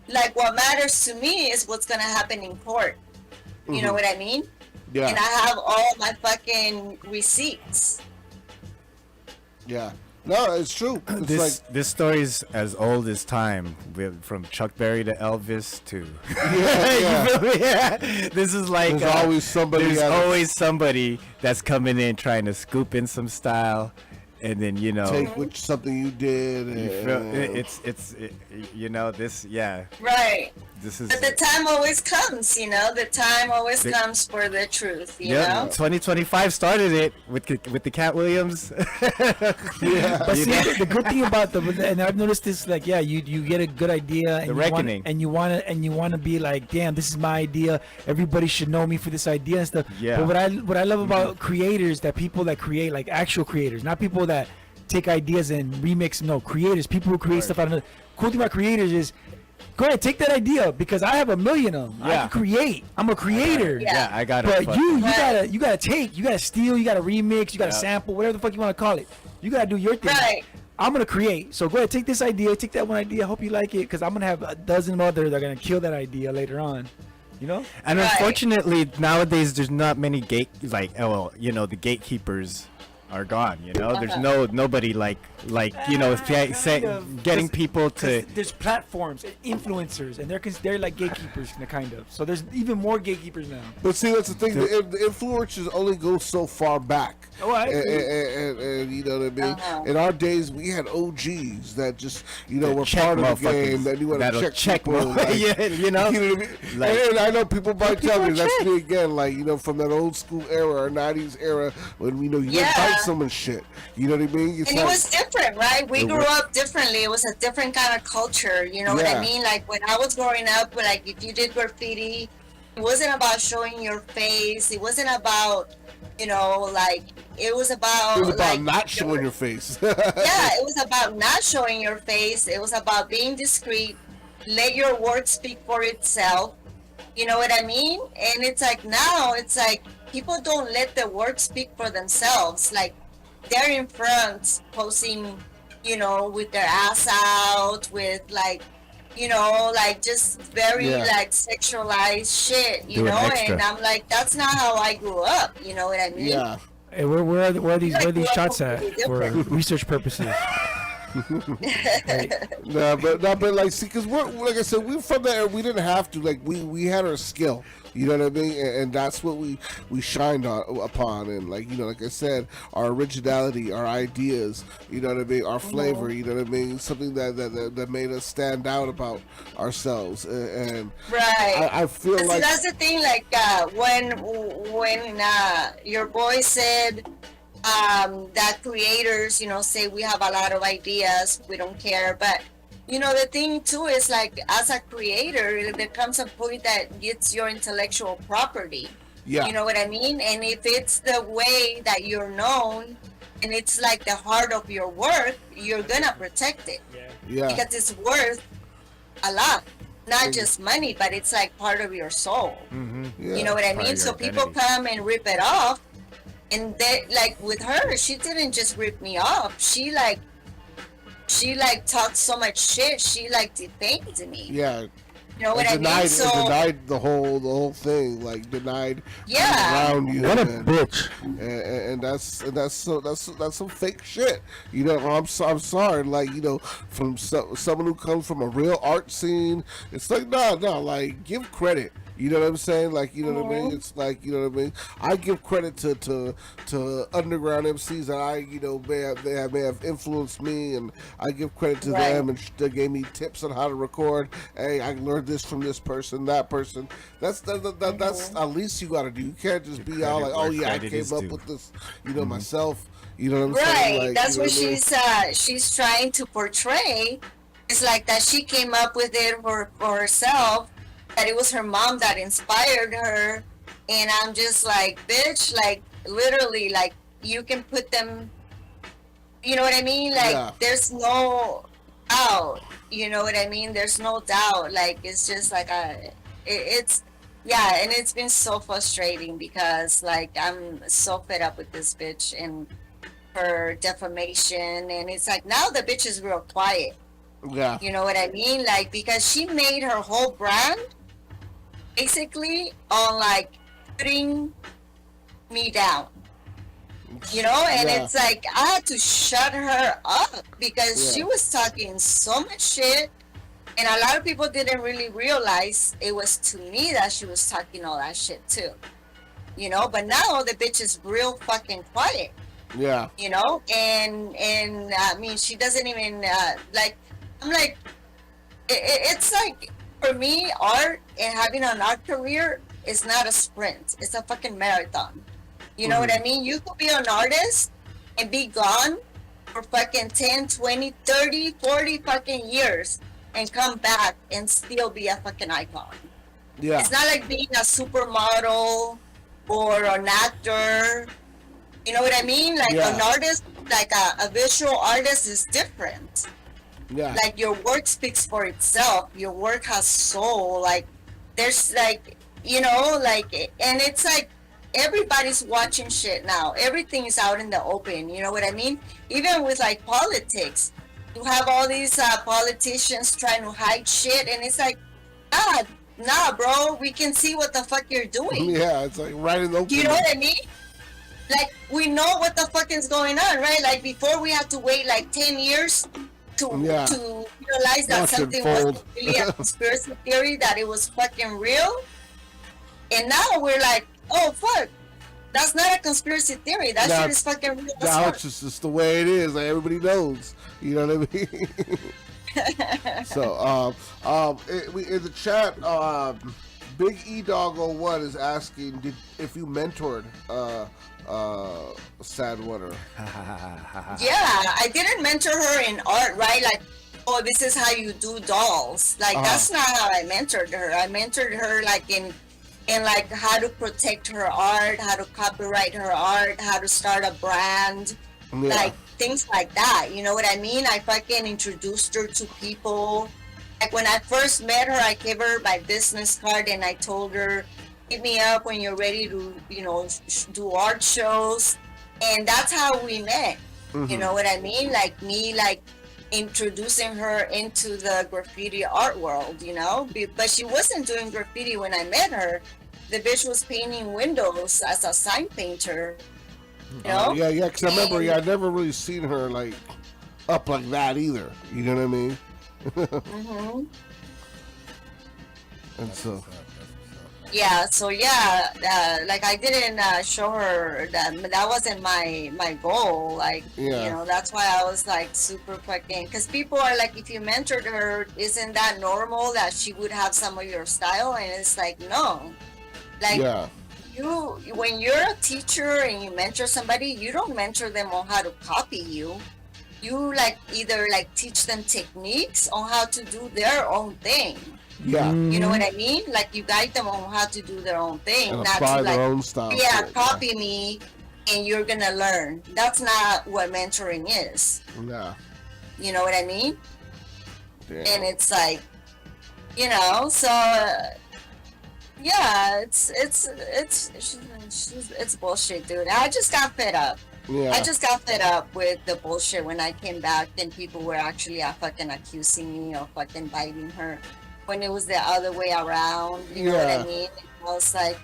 [SPEAKER 5] like what matters to me is what's gonna happen in court. You know what I mean?
[SPEAKER 2] Yeah.
[SPEAKER 5] And I have all my fucking receipts.
[SPEAKER 2] Yeah. No, it's true. It's
[SPEAKER 6] This story's as old as time, from Chuck Berry to Elvis to.
[SPEAKER 2] yeah.
[SPEAKER 6] You feel me? Yeah. This is like
[SPEAKER 2] There's always somebody.
[SPEAKER 6] there's always somebody that's coming in trying to scoop in some style, and then
[SPEAKER 2] take something you did.
[SPEAKER 6] you feel this
[SPEAKER 5] Right.
[SPEAKER 6] this is.
[SPEAKER 5] But the time always comes, the time always comes for the truth, you know?
[SPEAKER 6] 2025 started it with the Cat Williams.
[SPEAKER 4] But see, the good thing about and I've noticed this, like, you get a good idea, and
[SPEAKER 6] The reckoning.
[SPEAKER 4] you want to be like, damn, this is my idea. Everybody should know me for this idea and stuff.
[SPEAKER 6] Yeah.
[SPEAKER 4] But what I love about creators, that people that create, like actual creators, not people that take ideas and remix. No, creators, people who create stuff out of. Cool thing about creators is, go ahead, take that idea, because I have a million of them. I
[SPEAKER 6] Yeah.
[SPEAKER 4] can create. I'm a creator.
[SPEAKER 5] Yeah.
[SPEAKER 6] I got
[SPEAKER 4] But
[SPEAKER 6] it.
[SPEAKER 4] you
[SPEAKER 5] Right.
[SPEAKER 4] gotta take, you gotta steal, you gotta remix, you gotta sample, whatever the fuck you want to call it. You gotta do your thing.
[SPEAKER 5] Right.
[SPEAKER 4] I'm gonna create. So go ahead, take this idea, take that one idea. I hope you like it, because I'm gonna have a dozen others that are gonna kill that idea later on. You know?
[SPEAKER 6] And
[SPEAKER 5] Right.
[SPEAKER 6] unfortunately, nowadays there's not many the gatekeepers are gone. There's nobody like getting people to.
[SPEAKER 4] There's platforms and influencers, and they're like gatekeepers, kind of. So there's even more gatekeepers now.
[SPEAKER 2] But see, that's the thing. The influencers only go so far back.
[SPEAKER 4] Oh, I agree.
[SPEAKER 2] And you know what I mean? In our days, we had OGs that just, were
[SPEAKER 6] check
[SPEAKER 2] part of the
[SPEAKER 6] motherfuckers
[SPEAKER 2] game, that knew how to
[SPEAKER 6] that'll
[SPEAKER 2] check
[SPEAKER 6] check
[SPEAKER 2] people.
[SPEAKER 6] mo-
[SPEAKER 2] Like,
[SPEAKER 6] yeah, you know?
[SPEAKER 2] You know what I mean?
[SPEAKER 6] Like-
[SPEAKER 2] And I know people might tell me,
[SPEAKER 5] People
[SPEAKER 2] that's
[SPEAKER 5] check.
[SPEAKER 2] me again, from that old school era or 90s era when, you
[SPEAKER 5] Yeah.
[SPEAKER 2] didn't fight someone shit. You know what I mean? It's
[SPEAKER 5] And it was different, right? We
[SPEAKER 2] It
[SPEAKER 5] grew
[SPEAKER 2] was-
[SPEAKER 5] up differently. It was a different kind of culture. You know what
[SPEAKER 2] Yeah.
[SPEAKER 5] I mean? Like when I was growing up, like if you did graffiti, it wasn't about showing your face. It wasn't about, like it was about.
[SPEAKER 2] it was about
[SPEAKER 5] like,
[SPEAKER 2] not showing your face.
[SPEAKER 5] Yeah, it was about not showing your face. It was about being discreet. Let your work speak for itself. You know what I mean? And it's like now, it's like people don't let the work speak for themselves. Like they're in front posing, with their ass out, with like, just very
[SPEAKER 2] Yeah.
[SPEAKER 5] like sexualized shit,
[SPEAKER 6] Doing extra.
[SPEAKER 5] and I'm like, that's not how I grew up. You know what I mean?
[SPEAKER 2] Yeah.
[SPEAKER 4] Hey, where are these
[SPEAKER 5] Like,
[SPEAKER 4] shots at for
[SPEAKER 5] different.
[SPEAKER 4] research purposes?
[SPEAKER 2] No, but like, see, because we're, like I said, we're from there. We didn't have to. Like, we had our skill. You know what I mean? And that's what we shined upon. And like I said, our originality, our ideas. You know what I mean? Our flavor. You know what I mean? Something that made us stand out about ourselves. And
[SPEAKER 5] Right.
[SPEAKER 2] I feel
[SPEAKER 5] See,
[SPEAKER 2] like
[SPEAKER 5] that's the thing. Like when your boy said that creators, say we have a lot of ideas, we don't care, but the thing too is like as a creator, there comes a point that it's your intellectual property.
[SPEAKER 2] yeah,
[SPEAKER 5] You know what I mean? And if it's the way that you're known, and it's like the heart of your work, you're gonna protect it
[SPEAKER 2] yeah,
[SPEAKER 5] because it's worth a lot. Not just money, but it's like part of your soul.
[SPEAKER 2] yeah.
[SPEAKER 5] You know what I
[SPEAKER 6] Part of
[SPEAKER 5] mean?
[SPEAKER 6] your
[SPEAKER 5] So people
[SPEAKER 6] identity.
[SPEAKER 5] come and rip it off, and they like with her, she didn't just rip me off. She talked so much shit. She defamed me.
[SPEAKER 2] Yeah.
[SPEAKER 5] You know what
[SPEAKER 2] It
[SPEAKER 5] I
[SPEAKER 2] denied,
[SPEAKER 5] mean? So
[SPEAKER 2] it denied the whole thing. Like denied
[SPEAKER 5] yeah,
[SPEAKER 2] around you.
[SPEAKER 3] What a
[SPEAKER 2] and-
[SPEAKER 3] bitch.
[SPEAKER 2] and that's some fake shit. I'm sorry. Like from someone who comes from a real art scene, it's like no. Like give credit. You know what I'm saying? Like what I mean? It's like what I mean. I give credit to underground MCs that I may have influenced me, and I give credit to
[SPEAKER 5] Right.
[SPEAKER 2] them, and they gave me tips on how to record. Hey, I learned this from this person, that person. That's at least you got to do. You can't just be all like, oh
[SPEAKER 6] where
[SPEAKER 2] yeah, I
[SPEAKER 6] credit
[SPEAKER 2] came
[SPEAKER 6] is
[SPEAKER 2] up
[SPEAKER 6] due.
[SPEAKER 2] with this, myself. You know what I'm saying?
[SPEAKER 5] right.
[SPEAKER 2] Like,
[SPEAKER 5] That's
[SPEAKER 2] you know
[SPEAKER 5] what she's trying to portray. It's like that she came up with it for herself, that it was her mom that inspired her. And I'm just like, bitch, like literally, like you can put them, you know what I mean? Like
[SPEAKER 2] Yeah.
[SPEAKER 5] there's no doubt, you know what I mean? There's no doubt. Like it's just like it's yeah, and it's been so frustrating because like I'm so fed up with this bitch and her defamation, and it's like now the bitch is real quiet.
[SPEAKER 2] Yeah.
[SPEAKER 5] You know what I mean? Like because she made her whole brand basically on like putting me down. You know, and
[SPEAKER 2] Yeah.
[SPEAKER 5] it's like I had to shut her up because she
[SPEAKER 2] Yeah.
[SPEAKER 5] was talking so much shit, and a lot of people didn't really realize it was to me that she was talking all that shit too. You know, but now the bitch is real fucking quiet.
[SPEAKER 2] Yeah.
[SPEAKER 5] You know, and I mean she doesn't even like. I'm like, it's like for me, art and having an art career is not a sprint. It's a fucking marathon. You know what I mean? You could be an artist and be gone for fucking 10, 20, 30, 40 fucking years and come back and still be a fucking icon.
[SPEAKER 2] Yeah.
[SPEAKER 5] It's not like being a supermodel or an actor. You know what I mean? Like
[SPEAKER 2] Yeah.
[SPEAKER 5] an artist, like a visual artist is different.
[SPEAKER 2] Yeah.
[SPEAKER 5] Like your work speaks for itself. Your work has soul. Like there's like, you know, like, and it's like everybody's watching shit now. Everything is out in the open. You know what I mean? Even with like politics, you have all these politicians trying to hide shit, and it's like, nah, bro, we can see what the fuck you're doing.
[SPEAKER 2] Yeah. It's like right in the open.
[SPEAKER 5] You know what I mean? Like we know what the fuck is going on, right? Like before we had to wait like 10 years to realize that
[SPEAKER 2] Watch it
[SPEAKER 5] something
[SPEAKER 2] fold.
[SPEAKER 5] wasn't really a conspiracy theory, that it was fucking real. And now we're like, oh fuck, that's not a conspiracy theory. That
[SPEAKER 2] Now-
[SPEAKER 5] shit is fucking real. as
[SPEAKER 2] Now
[SPEAKER 5] fuck.
[SPEAKER 2] it's just the way it is. Like everybody knows. You know what I mean? So, in the chat, Big E Dog 01 is asking if you mentored Sad Winter.
[SPEAKER 5] Yeah, I didn't mentor her in art, right? Like, oh, this is how you do dolls. Like, that's not how I mentored her. I mentored her like in like how to protect her art, how to copyright her art, how to start a brand,
[SPEAKER 2] Yeah.
[SPEAKER 5] like things like that. You know what I mean? I fucking introduced her to people. Like when I first met her, I gave her my business card and I told her, hit me up when you're ready to, you know, do art shows. And that's how we met. You know what I mean? Like me, like introducing her into the graffiti art world, you know? But she wasn't doing graffiti when I met her. The bitch was painting windows as a sign painter. You know?
[SPEAKER 2] Yeah, because I remember,
[SPEAKER 5] And-
[SPEAKER 2] I'd never really seen her like up like that either. You know what I mean? And so,
[SPEAKER 5] Yeah, so yeah, like I didn't show her that wasn't my goal. Like,
[SPEAKER 2] Yeah.
[SPEAKER 5] you know, that's why I was like super fucking. Because people are like, if you mentored her, isn't that normal that she would have some of your style? And it's like, no. Like,
[SPEAKER 2] yeah,
[SPEAKER 5] when you're a teacher and you mentor somebody, you don't mentor them on how to copy you. You like either like teach them techniques on how to do their own thing.
[SPEAKER 2] yeah.
[SPEAKER 5] You know what I mean? Like you guide them on how to do their own thing,
[SPEAKER 2] And
[SPEAKER 5] not
[SPEAKER 2] apply
[SPEAKER 5] to
[SPEAKER 2] their
[SPEAKER 5] like,
[SPEAKER 2] own style.
[SPEAKER 5] yeah,
[SPEAKER 2] to it,
[SPEAKER 5] copy me and you're gonna learn. That's not what mentoring is.
[SPEAKER 2] Yeah.
[SPEAKER 5] You know what I mean?
[SPEAKER 2] Damn.
[SPEAKER 5] And it's like, you know, so yeah, it's bullshit, dude. I just got fed up.
[SPEAKER 2] Yeah.
[SPEAKER 5] I just got fed up with the bullshit when I came back and people were actually fucking accusing me of fucking biting her when it was the other way around. You know what
[SPEAKER 2] Yeah.
[SPEAKER 5] I mean? I was like,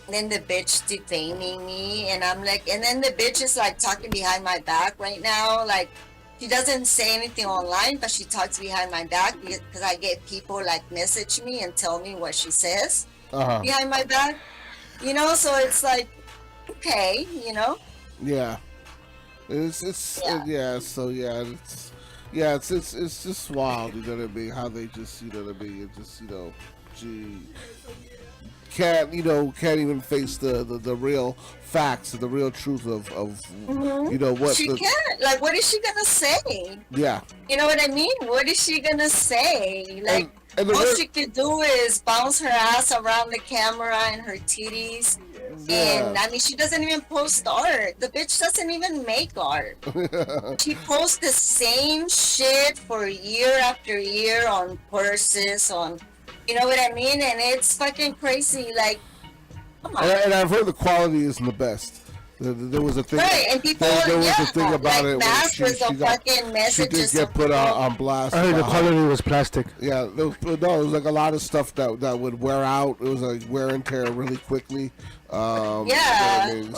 [SPEAKER 5] then the bitch defaming me, and I'm like, and then the bitch is like talking behind my back right now. Like, she doesn't say anything online, but she talks behind my back because I get people like message me and tell me what she says
[SPEAKER 2] Uh-huh.
[SPEAKER 5] behind my back. You know, so it's like, okay, you know.
[SPEAKER 2] Yeah. It's
[SPEAKER 5] Yeah.
[SPEAKER 2] so it's just wild, you know what I mean? How they just, you know what I mean? It just, you know, gee. can't even face the real facts and the real truth of what
[SPEAKER 5] she can't. Like, what is she gonna say?
[SPEAKER 2] yeah.
[SPEAKER 5] You know what I mean? What is she gonna say? Like,
[SPEAKER 2] And
[SPEAKER 5] all she could do is bounce her ass around the camera and her titties. And I mean, she doesn't even post art. The bitch doesn't even make art. She posts the same shit for year after year on purses, on, you know what I mean? And it's fucking crazy. Like, come on.
[SPEAKER 2] And I've heard the quality isn't the best. There was a thing.
[SPEAKER 5] Right, and people,
[SPEAKER 2] there was a thing about
[SPEAKER 5] like
[SPEAKER 2] it.
[SPEAKER 5] Mask with the fucking messages.
[SPEAKER 2] She did get put on blast.
[SPEAKER 3] I heard the quality was plastic.
[SPEAKER 2] Yeah, it was like a lot of stuff that would wear out. It was like wear and tear really quickly.
[SPEAKER 5] Yeah.
[SPEAKER 2] You know what I mean?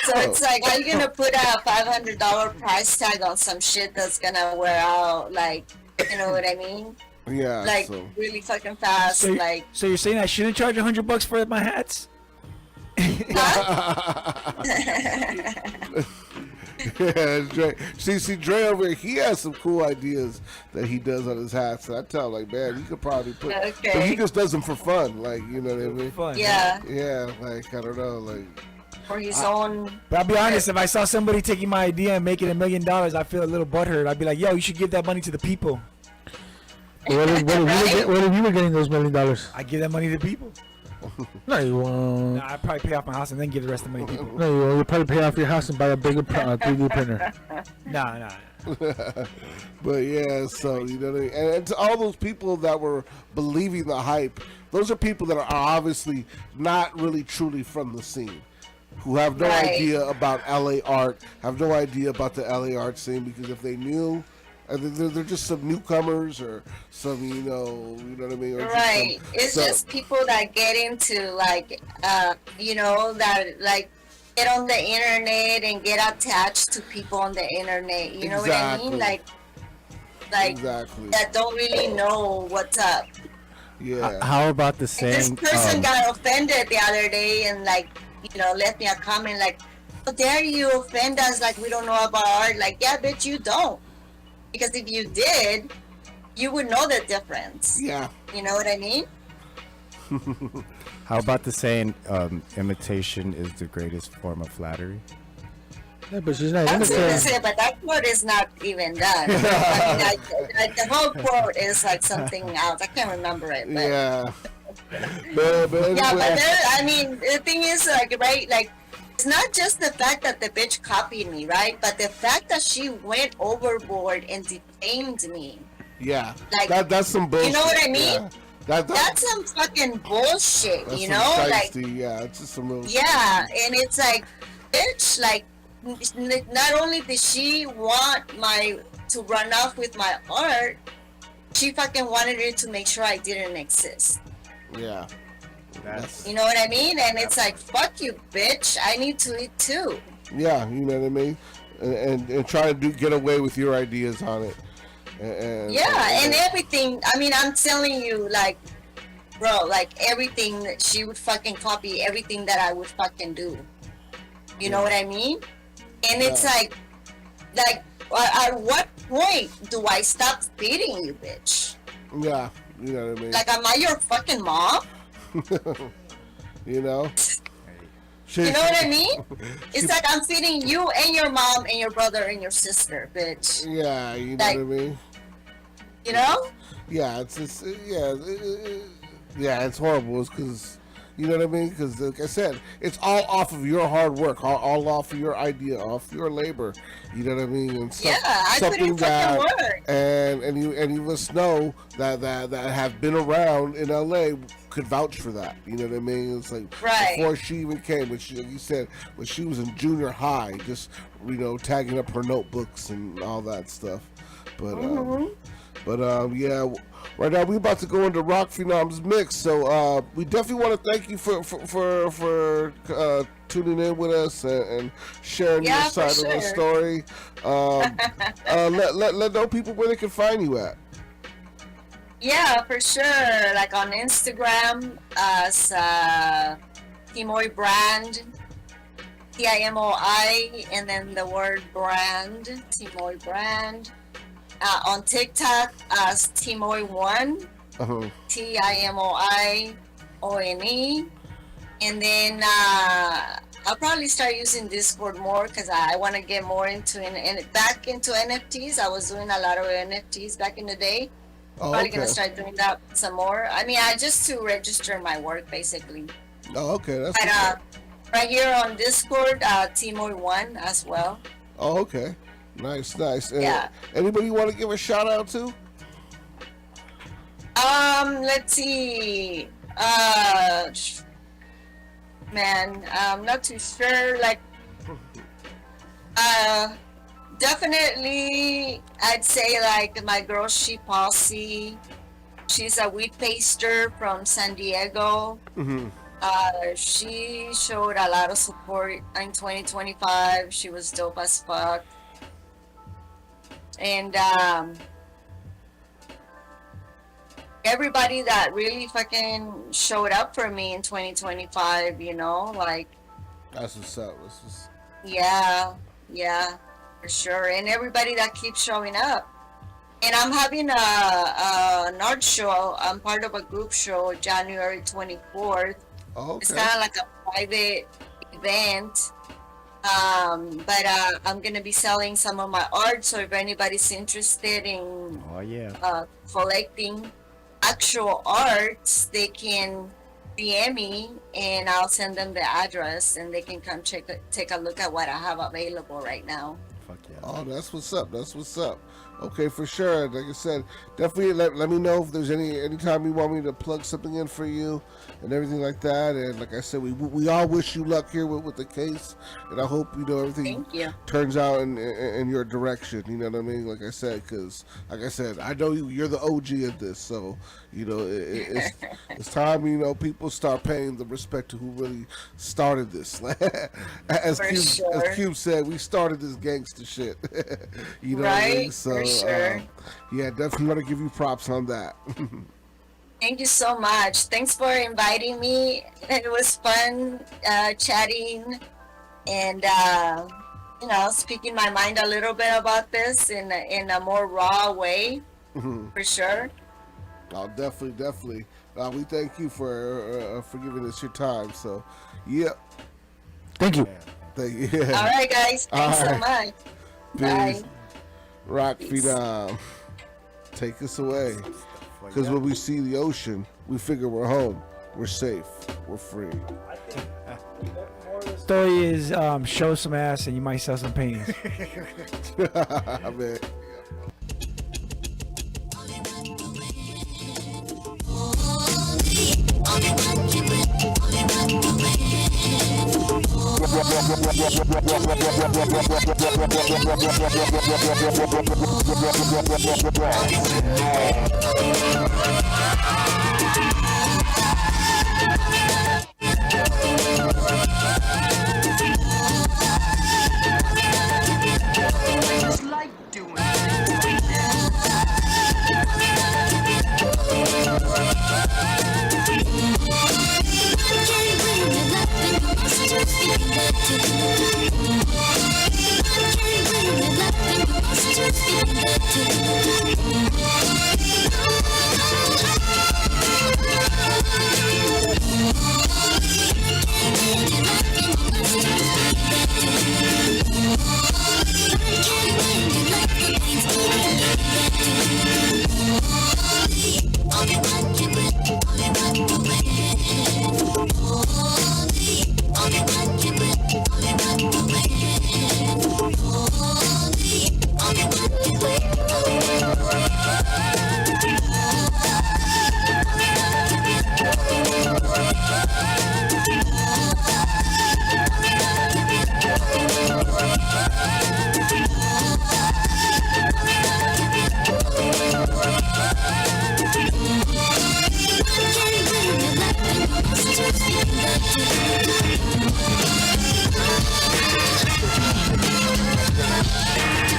[SPEAKER 5] So it's like, are you gonna put a $500 price tag on some shit that's gonna wear out? Like, you know what I mean?
[SPEAKER 2] Yeah.
[SPEAKER 5] Like, really fucking fast.
[SPEAKER 4] So,
[SPEAKER 5] like,
[SPEAKER 4] so you're saying I shouldn't charge $100 for my hats?
[SPEAKER 2] Yeah, Dre. See, Dre over here, he has some cool ideas that he does on his hats. And I tell him, like, man, you could probably put, but he just does them for fun, like, you know what I mean?
[SPEAKER 4] Fun.
[SPEAKER 5] yeah,
[SPEAKER 2] Yeah, like, I don't know, like,
[SPEAKER 5] for his own.
[SPEAKER 4] But I'll be honest, if I saw somebody taking my idea and making $1 million, I feel a little butthurt. I'd be like, yo, you should give that money to the people.
[SPEAKER 3] What if you were getting those $1 million?
[SPEAKER 4] I give that money to the people.
[SPEAKER 3] No, you won't.
[SPEAKER 4] Nah, I'd probably pay off my house and then give the rest of the money to people.
[SPEAKER 3] No, you won't. You'll probably pay off your house and buy a bigger 3D printer.
[SPEAKER 4] Nah.
[SPEAKER 2] but yeah, so, you know what I mean? And to all those people that were believing the hype, those are people that are obviously not really truly from the scene, who have no idea about LA art, have no idea about the LA art scene, because if they knew, they're just some newcomers or some, you know what I mean? Or
[SPEAKER 5] Right. It's just people that get into, like, that, like, get on the internet and get attached to people on the internet. You know what I mean? Like
[SPEAKER 2] exactly.
[SPEAKER 5] that don't really know what's up.
[SPEAKER 2] Yeah.
[SPEAKER 6] How about the
[SPEAKER 5] This
[SPEAKER 6] saying?
[SPEAKER 5] person got offended the other day and, like, left me a comment like, how dare you offend us, like we don't know about art? Like, yeah, bitch, you don't. Because if you did, you would know the difference.
[SPEAKER 2] Yeah.
[SPEAKER 5] You know what I mean?
[SPEAKER 6] How about the saying, imitation is the greatest form of flattery?
[SPEAKER 3] Yeah, but she's not
[SPEAKER 5] I was gonna
[SPEAKER 3] imitating.
[SPEAKER 5] say, but that quote is not even done. I mean, the whole quote is like something else. I can't remember it. But
[SPEAKER 2] Yeah. but anyway.
[SPEAKER 5] yeah, but I mean, the thing is, like, right, like, it's not just the fact that the bitch copied me, right? But the fact that she went overboard and defamed me.
[SPEAKER 2] Yeah.
[SPEAKER 5] Like,
[SPEAKER 2] that's some bullshit.
[SPEAKER 5] You know what I mean?
[SPEAKER 2] Yeah.
[SPEAKER 5] That's some fucking bullshit,
[SPEAKER 2] that's
[SPEAKER 5] you
[SPEAKER 2] some
[SPEAKER 5] know? Like,
[SPEAKER 2] shiesty, yeah, it's just some real
[SPEAKER 5] yeah, and it's like, bitch, like, not only did she want to run off with my art, she fucking wanted it to make sure I didn't exist.
[SPEAKER 2] Yeah.
[SPEAKER 6] That's
[SPEAKER 5] You know what I mean? And it's like, fuck you, bitch. I need to eat too.
[SPEAKER 2] Yeah, you know what I mean? And try to get away with your ideas on it.
[SPEAKER 5] And everything. I mean, I'm telling you, like, bro, like, everything that she would fucking copy, everything that I would fucking do. You know what I mean? And it's like, at what point do I stop feeding you, bitch?
[SPEAKER 2] Yeah, you know what I mean?
[SPEAKER 5] Like, am I your fucking mom?
[SPEAKER 2] You know?
[SPEAKER 5] You know what I mean? It's like I'm feeding you and your mom and your brother and your sister, bitch.
[SPEAKER 2] Yeah, you know
[SPEAKER 5] Like,
[SPEAKER 2] what I mean?
[SPEAKER 5] You know?
[SPEAKER 2] Yeah, it's just, it's horrible. It's because, you know what I mean? Because, like I said, it's all off of your hard work, all off of your idea, off your labor. You know what I mean? And
[SPEAKER 5] I put in fucking work.
[SPEAKER 2] And you must know that have been around in LA could vouch for that. You know what I mean? It's like before she even came, like you said, when she was in junior high, just tagging up her notebooks and all that stuff. But yeah, right now we're about to go into Rock Phenom's mix, so we definitely want to thank you for tuning in with us and sharing your side of the story. Let know people where they can find you at.
[SPEAKER 5] Yeah, for sure. Like on Instagram as Timoi Brand, Timoi, and then the word brand, Timoi Brand. On TikTok as Timoi1, Timoi ONE. And then I'll probably start using Discord more because I want to get more into back into NFTs. I was doing a lot of NFTs back in the day.
[SPEAKER 2] Oh,
[SPEAKER 5] Probably
[SPEAKER 2] okay.
[SPEAKER 5] gonna start doing that some more. I mean, I just to register my work basically.
[SPEAKER 2] Oh, okay. That's
[SPEAKER 5] But right here on Discord, Timoi 1 as well.
[SPEAKER 2] oh, okay. Nice, nice. And
[SPEAKER 5] Yeah.
[SPEAKER 2] Anybody you want to give a shout out to?
[SPEAKER 5] Let's see. Man, I'm not too sure. Like, definitely, I'd say like my girl She Posse. She's a weed paster from San Diego.
[SPEAKER 2] Mm-hmm.
[SPEAKER 5] She showed a lot of support in 2025. She was dope as fuck. And everybody that really fucking showed up for me in 2025, you know, like,
[SPEAKER 2] That's what's up. That's what's...
[SPEAKER 5] yeah, for sure. And everybody that keeps showing up. And I'm having an art show. I'm part of a group show January 24th.
[SPEAKER 2] Oh,
[SPEAKER 5] It's
[SPEAKER 2] okay.
[SPEAKER 5] kind of like a private event. But I'm going to be selling some of my art. So if anybody's interested in
[SPEAKER 6] Oh yeah.
[SPEAKER 5] collecting actual arts, they can DM me and I'll send them the address and they can come take a look at what I have available right now.
[SPEAKER 6] Fuck yeah.
[SPEAKER 2] Oh, that's what's up. That's what's up. Okay, for sure. Like I said, definitely let me know if there's anytime you want me to plug something in for you and everything like that. And like I said, we all wish you luck here with the case, and I hope everything
[SPEAKER 5] Thank you.
[SPEAKER 2] turns out in your direction. You know what I mean? Like I said, because like I said, I know you're the OG of this, so it's time people start paying the respect to who really started this. as Cube said, we started this gangster shit. You know what I mean?
[SPEAKER 5] Right,
[SPEAKER 2] So
[SPEAKER 5] for sure.
[SPEAKER 2] yeah, definitely want to give you props on that.
[SPEAKER 5] Thank you so much. Thanks for inviting me. It was fun chatting and speaking my mind a little bit about this in a more raw way, for sure.
[SPEAKER 2] Oh, definitely. We thank you for giving us your time. So, yep.
[SPEAKER 3] Thank you.
[SPEAKER 2] Thank you.
[SPEAKER 5] All right, guys. Thanks so much.
[SPEAKER 2] Peace.
[SPEAKER 5] Bye.
[SPEAKER 2] Rock
[SPEAKER 5] Peace.
[SPEAKER 2] feet down. Take us away. Because when we see the ocean, we figure we're home. We're safe. We're free.
[SPEAKER 4] Story is show some ass and you might sell some paintings.
[SPEAKER 2] Man.
[SPEAKER 1] It's like doing things like that.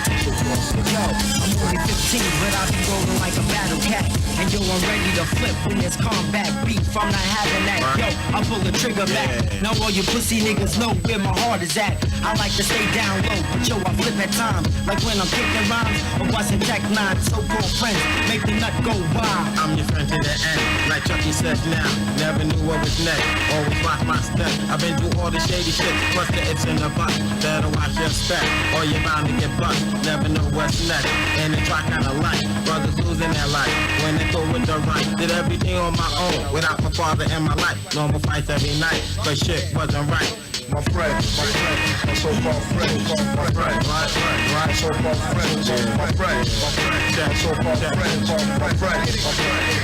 [SPEAKER 7] Yo, I'm only 15, but I be rolling like a battle cat. And yo, I'm ready to flip when it's combat beef. I'm not having that. Yo, I pull the trigger back. Now all you pussy niggas know where my heart is at. I like to stay down low, but yo, I flip at times. Like when I'm kicking rhymes or watching Tech 9. So-called friends make the nut go wild.
[SPEAKER 8] I'm your friend to the end, like Chucky said now. Never knew what was next, always watch my step. I've been through all the shady shit, plus the ifs and the buts. Better watch your step, or you're bound to get bust. Never know what's next, and it's try kinda life. Brothers losing their life, when they go with the right. Did everything on my own, without my father in my life. Normal fights every night, but shit wasn't right.
[SPEAKER 1] My friend, my so-called friend, my friend, right, so-called friend, my friend, so-called friend, my friend,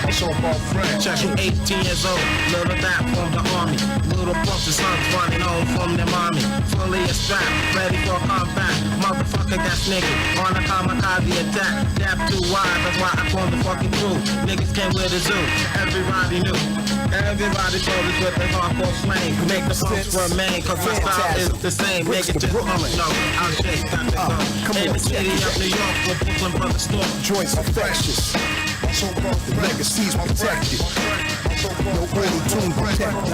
[SPEAKER 1] my so-called friend.
[SPEAKER 8] Check you 18 years old, little that from the army. Little punks and sons running home from their mommy. Fully strapped, ready for combat. Motherfucker got naked on a kamikaze attack. Dap too wide, that's why I called the fucking crew. Niggas came with a zoo, everybody knew. Everybody told us with the hardcore slang. Make the punks remain, cause my style is the same. Nigga just no, I'll shake, got to go. In the city of New York, where Brooklyn brothers storm.
[SPEAKER 1] Joints infectious. The legacy's protected. No early tune protected.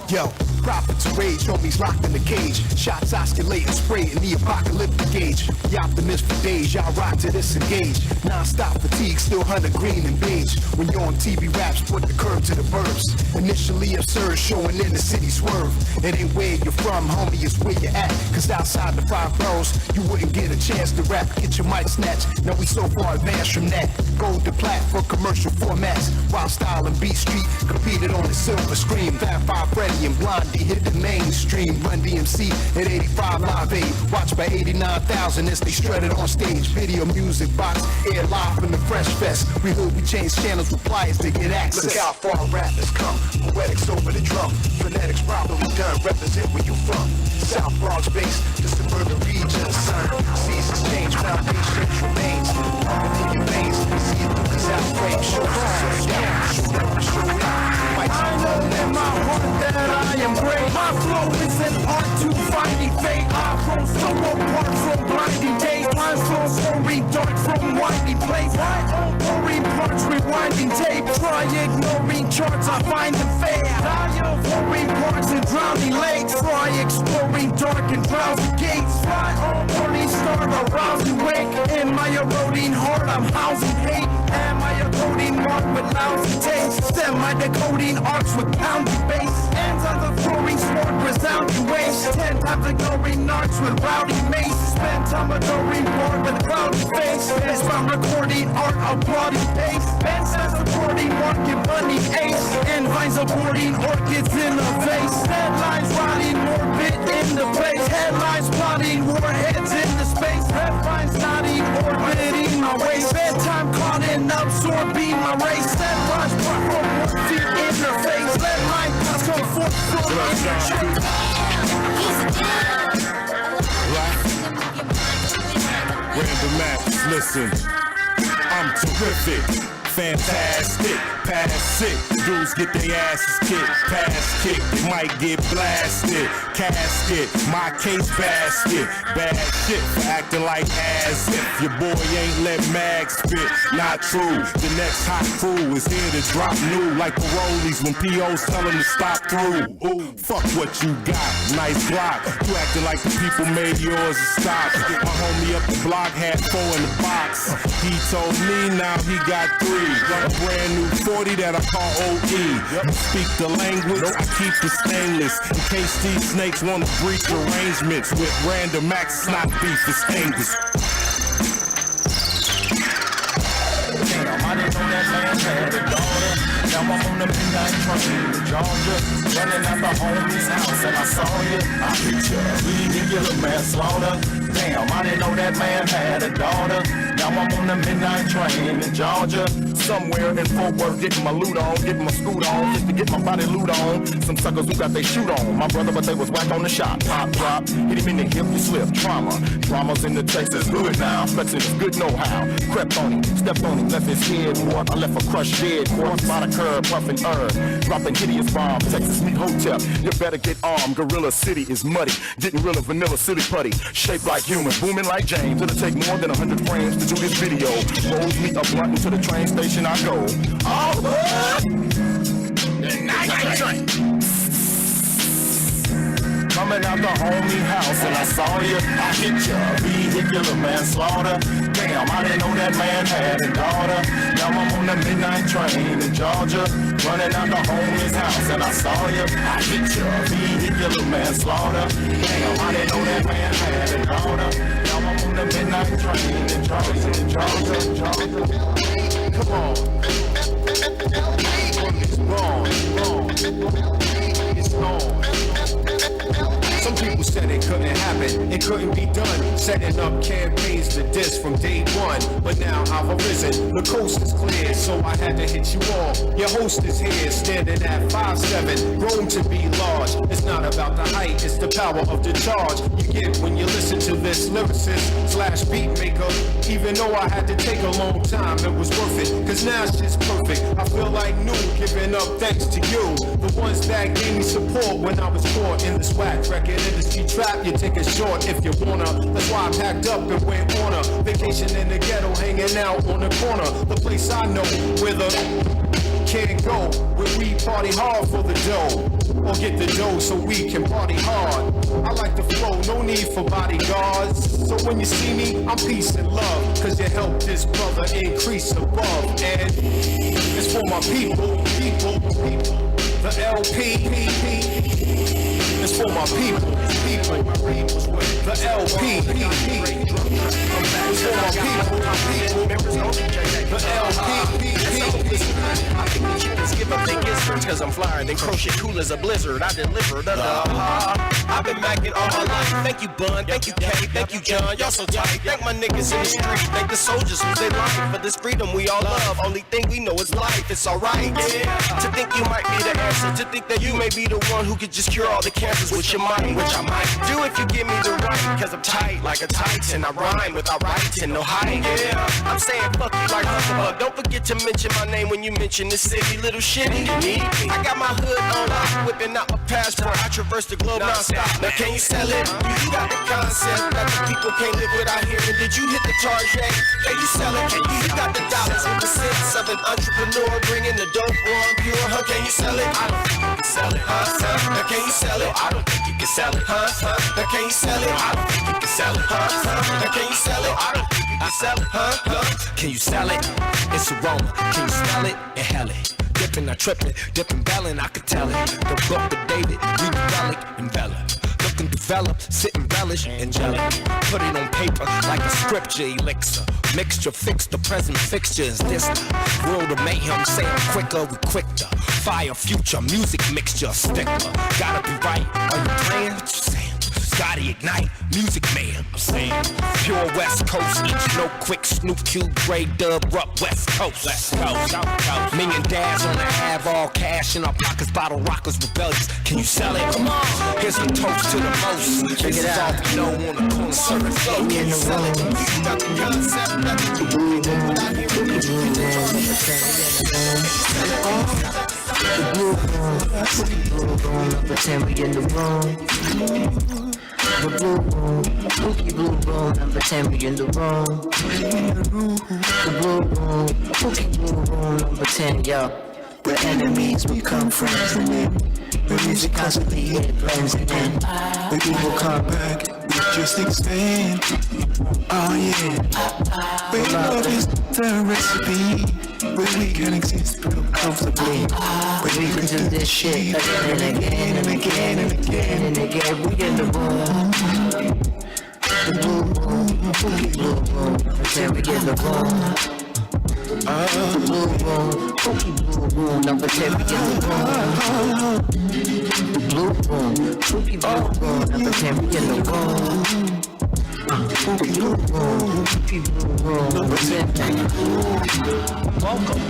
[SPEAKER 1] Yo, profit to rage, homies locked in the cage. Shots oscillating, spray in the apocalyptic gauge. The optimist for days, y'all rock to disengage. Non-stop fatigue, still hunter green and beige. When you're on TV raps, put the curb to the burbs. Initially absurd, showing in the city swerve. It ain't where you're from, homie, it's where you're at. Cause outside the 5 boroughs, you wouldn't get a chance to rap. Get your mic snatched, now we so far advanced from that. Gold to plat for commercial formats. Wild Style and Beat Street competed on the silver screen. Fat Five Freddy and Blondie hit the mainstream. Run DMC at 85 Live 8. Watched by 89,000 as they strutted on stage. Video music box, air live from the Fresh Fest. We hood, we change channels with pliers to get access. Look how far rappers come. Poetics over the drum. Phonetics properly done. Represent where you from. South Bronx base, the suburban region, son. Seasons change, foundations remains. Pumping in your veins. See it through these out frames. Show down, show down. I know in my heart that I am great. My flow is an art to finding fate. I've grown so apart from blinding days. My flow pouring dark from winding place. My own pouring parts, rewinding tape. Try ignoring charts, I find them fake. Die of pouring parts and drowning lakes. Try exploring dark and drowsy gates. My own morning star, arousing wake. In my eroding heart, I'm housing hate. Am I a coding mark with lousy taste? Semi-decoding arcs with pounding bass. Hands on the flooring, sport resounding waves. 10 times ignoring arcs with rowdy mace. Spend time adoring board with cloudy face. As I'm recording art of bloody pace. Ben says supporting market money ace. And vines aborting orchids in the face. Headlines riding morbid in the face. Headlines plotting warheads in the space. Headlines nodding, orbiting my waist. Bedtime caught in absorbing my race. Headlines brought from morphine interface. Let my thoughts come forth from interchange.
[SPEAKER 9] Random acts, listen, I'm terrific, fantastic, past sick. Dudes get their asses kicked, pass kick, they might get blasted. Casket, my case basket. Bad shit for acting like as if your boy ain't let mag spit. Not true, the next hot crew is here to drop new like parolees when POs tell them to stop through. Ooh, fuck what you got, nice Glock. You acting like the people made yours to stop. My homie up the block had 4 in the box. He told me now he got 3. A brand new 40 that I call OE. You speak the language, I keep the stainless. In case these snakes wanna breach arrangements with random acts, not beef, it's English.
[SPEAKER 1] Damn, I didn't know that man had a daughter. Now I'm on the midnight train to Georgia. Running out the homie's house and I saw you. I picture regular manslaughter. Damn, I didn't know that man had a daughter. Now I'm on the midnight train in Georgia. Somewhere in Fort Worth, getting my loot on, getting my scoot on, just to get my body loot on. Some suckers who got their shoot on. My brother, but they was whack on the shot. Pop, drop, hit him in the hip, you slip. Trauma, trauma's in the Texas hood now. Flexing his good know-how. Crept on him, stepped on him, left his head warped. I left a crushed dead corpse by the curb, puffing herb. Dropping hideous bomb, Texas meat hotel. You better get armed, Gorilla City is muddy. Getting real of vanilla city putty. Shaped like human, booming like James. It'll take more than 100 frames to do this video. Rolls me up blunt into the train station I go. All the night train.
[SPEAKER 9] Running out the homie house and I saw you. I hit ya, vehicular manslaughter. Damn, I didn't know that man had a daughter. Now I'm on the midnight train in Georgia. Running out the homie's house and I saw you. I hit ya, vehicular manslaughter. Damn, I didn't know that man had a daughter. Now I'm on the midnight train in Georgia. Come on. It's wrong. It's wrong. Some people said it couldn't happen, it couldn't be done. Setting up campaigns to diss from day one. But now I've arisen, the coast is clear, so I had to hit you all. Your host is here, standing at 5'7", grown to be large. It's not about the height, it's the power of the charge you get when you listen to this lyricist / beat maker. Even though I had to take a long time, it was worth it, cause now it's just perfect. I feel like new, giving up thanks to you, the ones that gave me support when I was caught in this whack record industry trap. You take it short if you wanna. That's why I packed up and went on a vacation in the ghetto, hanging out on the corner. The place I know where the can't go, where we party hard for the dough, or get the dough so we can party hard. I like the flow, no need for bodyguards. So when you see me, I'm peace and love, cause you help this brother increase above. And it's for my people. The LP. It's for my people. The LP. It's for my people. The LP.
[SPEAKER 8] I think the chickens give up their gizzards cause I'm flyer than crochet cool as a blizzard. I delivered I've been macking all my life. Thank you Bun, thank you K, thank you John, y'all so tight. Thank my niggas in the street, thank the soldiers who they life for this freedom we all love. Only thing we know is life, it's alright. Yeah. To think you might be the answer, to think that you may be the one who could just cure all the cancers with your mind, which I might do if you give me the right. Cause I'm tight like a titan, I rhyme without writing, no height. Yeah, I'm saying fuck you like Huckleberry. Don't forget to mention my name when you mention this city, little shitty. You need me. I got my hood on lock, whipping out my passport. I traverse the globe non-stop. Now can you sell it? You got the concept that the people can't live without hearing. Did you hit the target? Can you sell it? You got the dollars with the sense of an entrepreneur bringing the dope on pure. Huh? Can you sell it? I don't think you can sell it. Now can you sell it? I don't think you can sell it. Now can you sell it? I don't think you can sell it. Now can you sell it? I don't think you can sell it. Can you sell it? It's aroma. Can you smell it? Inhale it. Dipping, I tripping, dipping, belling, I could tell it. The book of David, read the relic, envelop. Look and develop, sit and relish, angelic. Put it on paper like a scripture elixir. Mixture, fix the present fixtures. This world of mayhem, say I'm quicker, we quick to fire future, music mixture, stickler. Gotta be right, are you playing? What you saying? Gotta ignite, music man, I'm saying. Pure West Coast, each no quick Snoop Q, Dre Dub, Rupp, West Coast. Let's go, me and Daz on the have all cash in our pockets, bottle rockers, rebellious. Can you sell it? Come on, here's some toast to the most. Check it out. This is all we know on the corner, serving flow. Can you sell it? You got the concept, got the people without hearing it.
[SPEAKER 10] The blue room, pretend we in the room. The blue room, spooky blue room, pretend we in the room. The blue room, spooky blue room, pretend yo, we're enemies, we become friends, and then the music constantly hit, blends, and then the evil come back, we just expand. Oh yeah, we love is the recipe. Where we can exist comfortably. Where we can do this shit again and again and again and again and again. We in the room. The blue room, the blue room. Pretend we in the room. The blue room, spooky blue room. Now pretend we in the room. The blue room, spooky blue room. Now pretend we in the room. Spooky blue room, spooky blue room. Now pretend.
[SPEAKER 8] Welcome.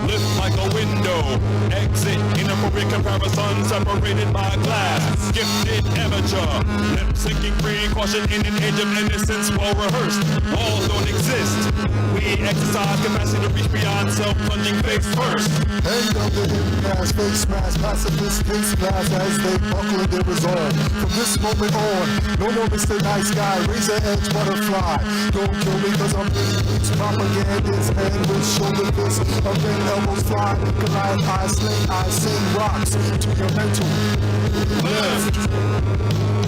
[SPEAKER 9] Lift like a window, exit inappropriate comparison, separated by glass. Gifted amateur, lip syncing precaution in an age of innocence, well rehearsed. Walls don't exist. We exercise capacity to reach beyond self-plunging face first.
[SPEAKER 1] End of the hip pass, face smash, pacifist face blast as they buckle their resolve. From this moment on, no more Mr. Nice Guy, razor edge butterfly. Don't kill me cause I'm it's propagandist and with shoulder fists, a ring elbows fly, collide, I sling, I sing rocks to your mental. Lift.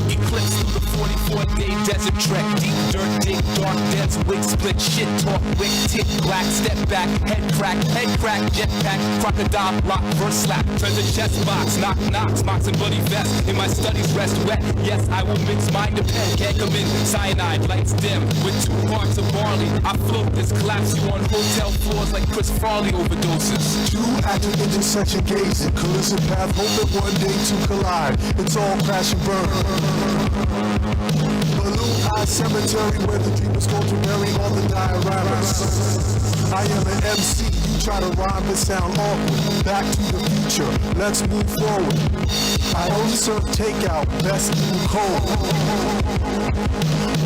[SPEAKER 11] Eclipse through the 44-day desert trek. Deep dirt, dig, dark depths, wig split, shit talk, wig tick, black, step back, head crack, jetpack, crocodile block, verse slap, treasure chest box, knock knocks, mocks and bloody vest. In my studies rest wet, yes, I will mix mind depend. Can't come in, cyanide, lights dim, with 2 parts of barley. I float this, collapse you on hotel floors like Chris Farley overdoses.
[SPEAKER 1] 2 at the intersection gazing, collision path, hoping one day to collide. It's all crash and burn. Balloon Eye Cemetery where the dreamers go to bury all the dioramas. I am an MC, you try to rhyme and sound awkward. Back to the future, let's move forward. I only serve takeout, best new cold.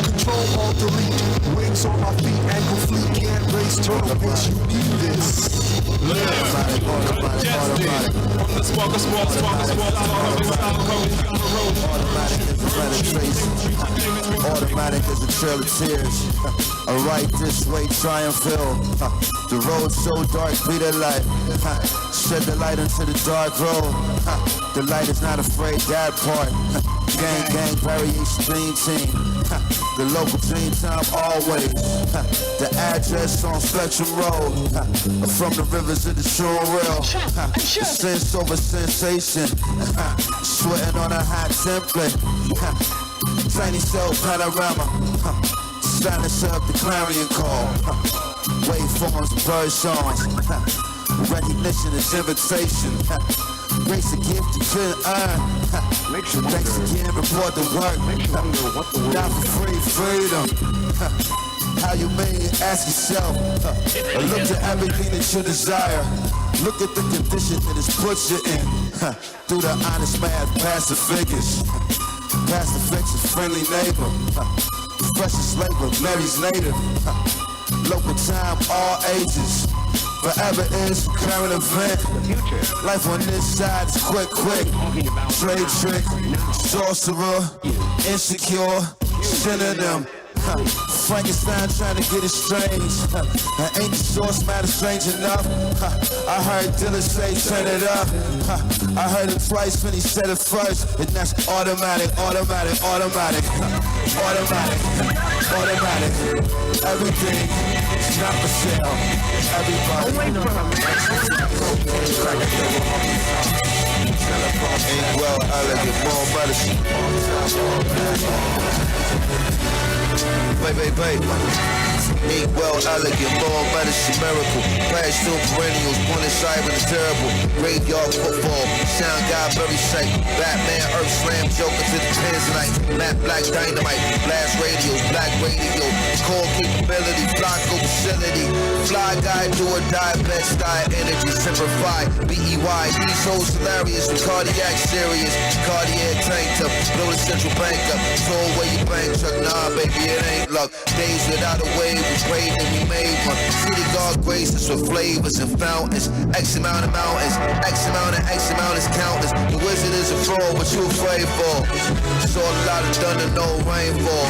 [SPEAKER 1] Control, alt, delete, wings on my feet, ankle fleet, can't race turtle fish, you need this.
[SPEAKER 11] Congested. From the sparkle,
[SPEAKER 12] automatic as a trail of tears. A right this way, try and fill. The road so dark, be the light. Shed the light into the dark road. The light is not afraid, that part. Gang, variation, team. The local dream time always. The address on Spectrum Road. From the rivers of the shore rail. The sense over sensation. Sweating on a hot template. Tiny cell panorama. Silence up the clarion call. Waveforms, bird songs. Recognition is invitation. Grace a gift you couldn't earn. Thanks again, report the work. Not for free, freedom. How you mean? Ask yourself. Look to everything that you desire. Look at the condition that it's put you in. Through the honest math, past the figures. Past the fixes, friendly neighbor. Freshest labor, Mary's native. Local time, all ages. Forever is current event. Life on this side is quick. Trade trick, sorcerer, insecure, synonym. Frankenstein trying to get it strange. Ain't the source matter strange enough? I heard Dylan say turn it up. I heard it twice when he said it first. And that's automatic. Everything is not for sale. Everybody. Ain't well, elegant, more medicine. Babe. Ain't well, elegant, more medicine, miracle. Crash through perennials, born inside with the terrible. Graveyard football, sound guy, very sight. Batman, Earth Slam, Joker to the Tanzanite. Matte black dynamite, blast radios, black radio. Core capability, Flocko facility. Fly guy, do or die, best style, energy, simplify. BEY, these hoes hilarious with cardiac serious. Cardiac tank up, blow the central bank up. Throw away your bank truck, nah baby, it ain't luck. Days without a wave, we prayed and we made one. City God graces with flavors and fountains. X amount of mountains, X amount is countless. The wizard is a fraud, what you afraid for? Saw a lot of thunder, no rainfall.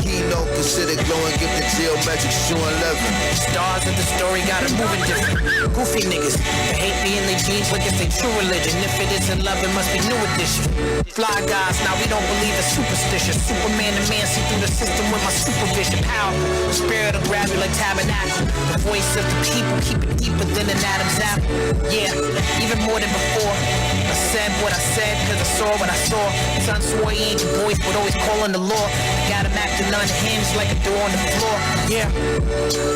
[SPEAKER 12] Keynote considered glowing, give the geometric shoe 11.
[SPEAKER 13] Stars of the story got it moving different. Goofy niggas, they hate me in their jeans like it's their true religion. If it isn't love, it must be new edition. Fly guys, now we don't believe it's superstitious. Superman the man, see through the system with my supervision. Powerful, spirit will grab you like tabernacle. The voice of the people, keep it deeper than an Adam's apple. Yeah, even more than before. I said what I said, cause I saw what I saw. Son swore he ain't your voice, but always calling the law. Got him acting unhinged like a door on the floor. Yeah,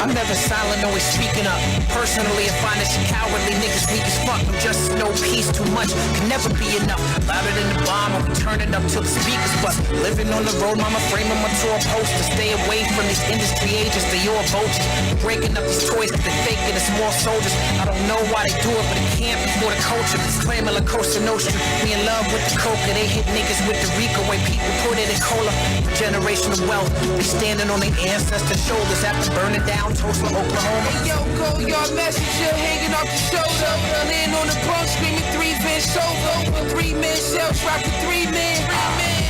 [SPEAKER 13] I'm never silent, always speaking up. Personally, I find this cowardly niggas weak as fuck. I'm just no peace, too much can never be enough. Louder than the bomb, I'm turning up till the speakers bust. Living on the road, mama framing my tour post to stay away from these industry agents. They all vultures, breaking up these toys that they faking it's more soldiers. I don't know why they do it, but it can't be for the culture. Claiming La Costa Nostra, we in love with the coca. They hit niggas with the Rico way people put it in cola. Generational wealth, Standing on their ancestors' shoulders after burning down Tulsa, Oklahoma.
[SPEAKER 14] Hey, yo, go, yard messenger hanging off the shoulder. Laying on the pump, screaming 3 Vince solo. 3 men shells, rocking 3 men.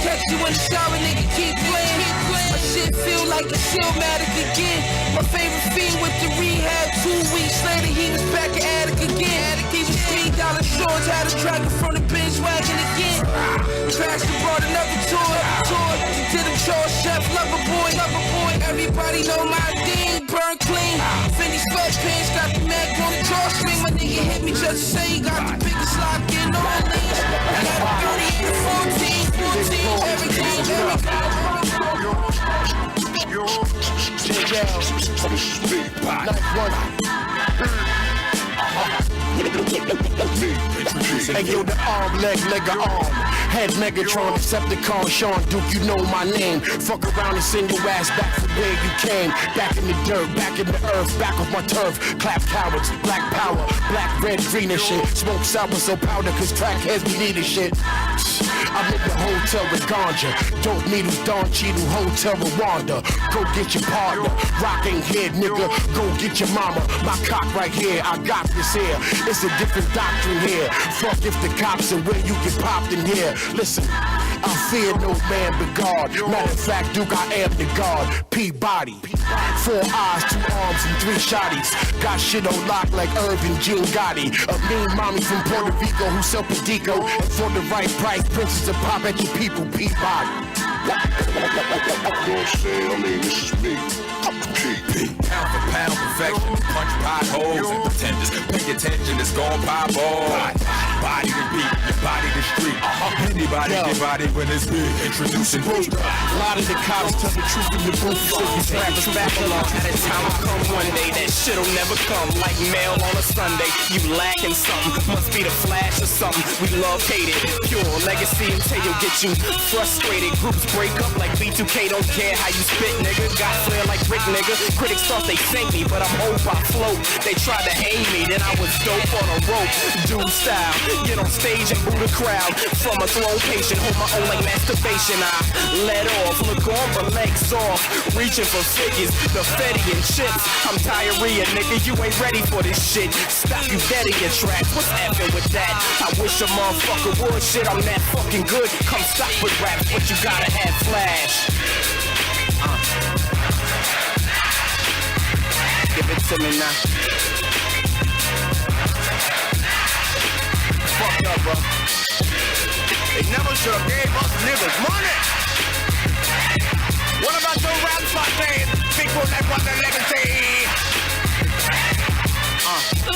[SPEAKER 14] Catch you in the shower, nigga, keep playing. My shit feel like it's Illmatic again. My favorite fiend with the rehab. 2 weeks later, he was back at Attic again. He was $3 shorts, had a track in front of binge wagon again. Tracks and brought another tour. To them chores, chef, lover boy. Everybody know my ding, burn clean. Fendi sweatpants, got the Mac on the drawstring. My nigga hit me just to say he got the biggest lock in all leagues. I got 30 and 14, everything.
[SPEAKER 1] Hey yo, the arm, leg, arm. Head Megatron, Decepticon, Sean Duke, you know my name. Fuck around and send your ass back from where you came. Back in the dirt, back in the earth, back off my turf. Clap cowards, black power, black, red, green and shit. Smoke sour, so powder, cause crackheads be needing shit. I'm in the hotel with ganja. Dope needles, Don Cheadle, Hotel Rwanda. Go get your partner, rocking head, nigga. Go get your mama. My cock right here, I got this here. It's a different doctrine here. Fuck if the cops and where you get popped in here. Listen, I fear no man but God. Matter of fact, Duke, I am the God. Peabody. 4 eyes, 2 arms, and 3 shotties. Got shit on lock like Irvin Jean Gotti. A mean mommy from Puerto Rico who sell Pedico. And for the right price, princess to pop at your people, Peabody. You know what I'm saying? I mean, this is me.
[SPEAKER 11] Pound for pound perfection, punch potholes and pretenders. Pay attention, it's gone by ball. Body the beat, your body the street. Anybody get body when it's big. Introducing Booster.
[SPEAKER 1] A lot of the cops tell the truth in the booth. So you
[SPEAKER 13] Rappers back along, that time will come one day. That shit'll never come like mail on a Sunday. You lacking something, must be the flash or something. We love hate it, pure legacy until you get you frustrated. Groups break up like B2K, don't care how you spit, nigga. Got flair like Rick, nigga. Critics thought they sank me, but I'm hope I float. They tried to hang me, then I was dope on a rope. Dude style, get on stage and boo the crowd. From a throne patient, hold my own like masturbation. I let off, look on, but legs off. Reaching for figures, the Fetty and chips. I'm diarrhea, nigga, you ain't ready for this shit. Stop you dead in your tracks, what's effing with that? I wish a motherfucker would, shit, I'm that fucking good. Come stop with rap, but you gotta have flash. Give it to me now. Fucked up, bro. They never should've gave us niggas money. What about your rap spontaneous? People that want the legacy.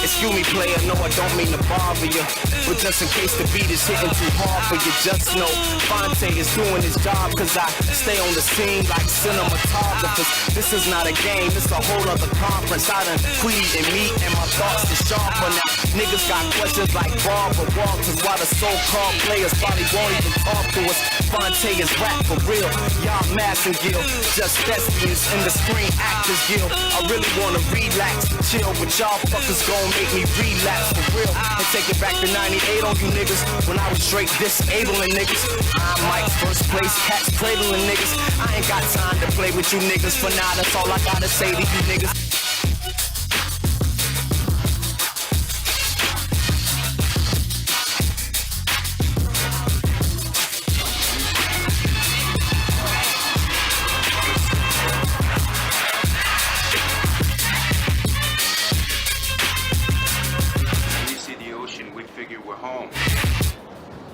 [SPEAKER 13] Excuse me, player, no, I don't mean to bother you. But just in case the beat is hitting too hard for you, just know Fonte is doing his job, cause I stay on the scene like cinematographers. This is not a game, it's a whole other conference. I done Queedy and me, and my thoughts is sharper now. Niggas got questions like Barbara Walters, why the so-called players probably won't even talk to us. Fonte is rap for real, y'all Massengill, just thespians in the Screen Actors Guild. I really wanna relax and chill, but y'all fuckers gon' make me relapse for real. And take it back to 98 on you niggas, when I was straight disabling niggas. I'm Mike's first place, cats cradling niggas. I ain't got time to play with you niggas for now, that's all I gotta say to you niggas.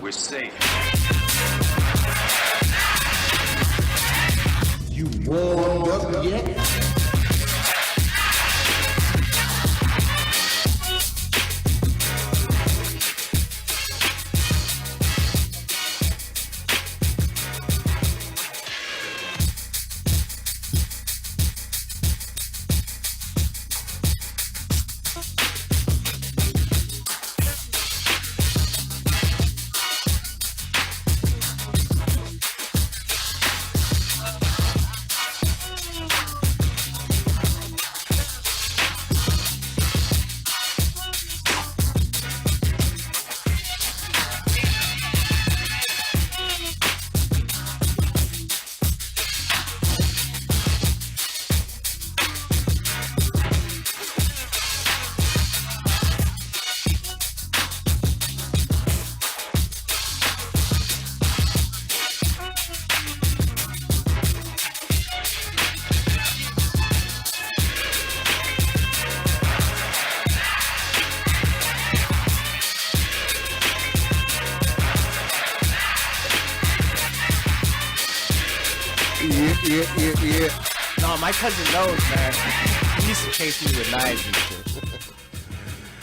[SPEAKER 11] We're safe.
[SPEAKER 1] You warmed up yet?
[SPEAKER 2] Yeah.
[SPEAKER 6] No, my cousin knows, man. He used to chase me with knives and shit.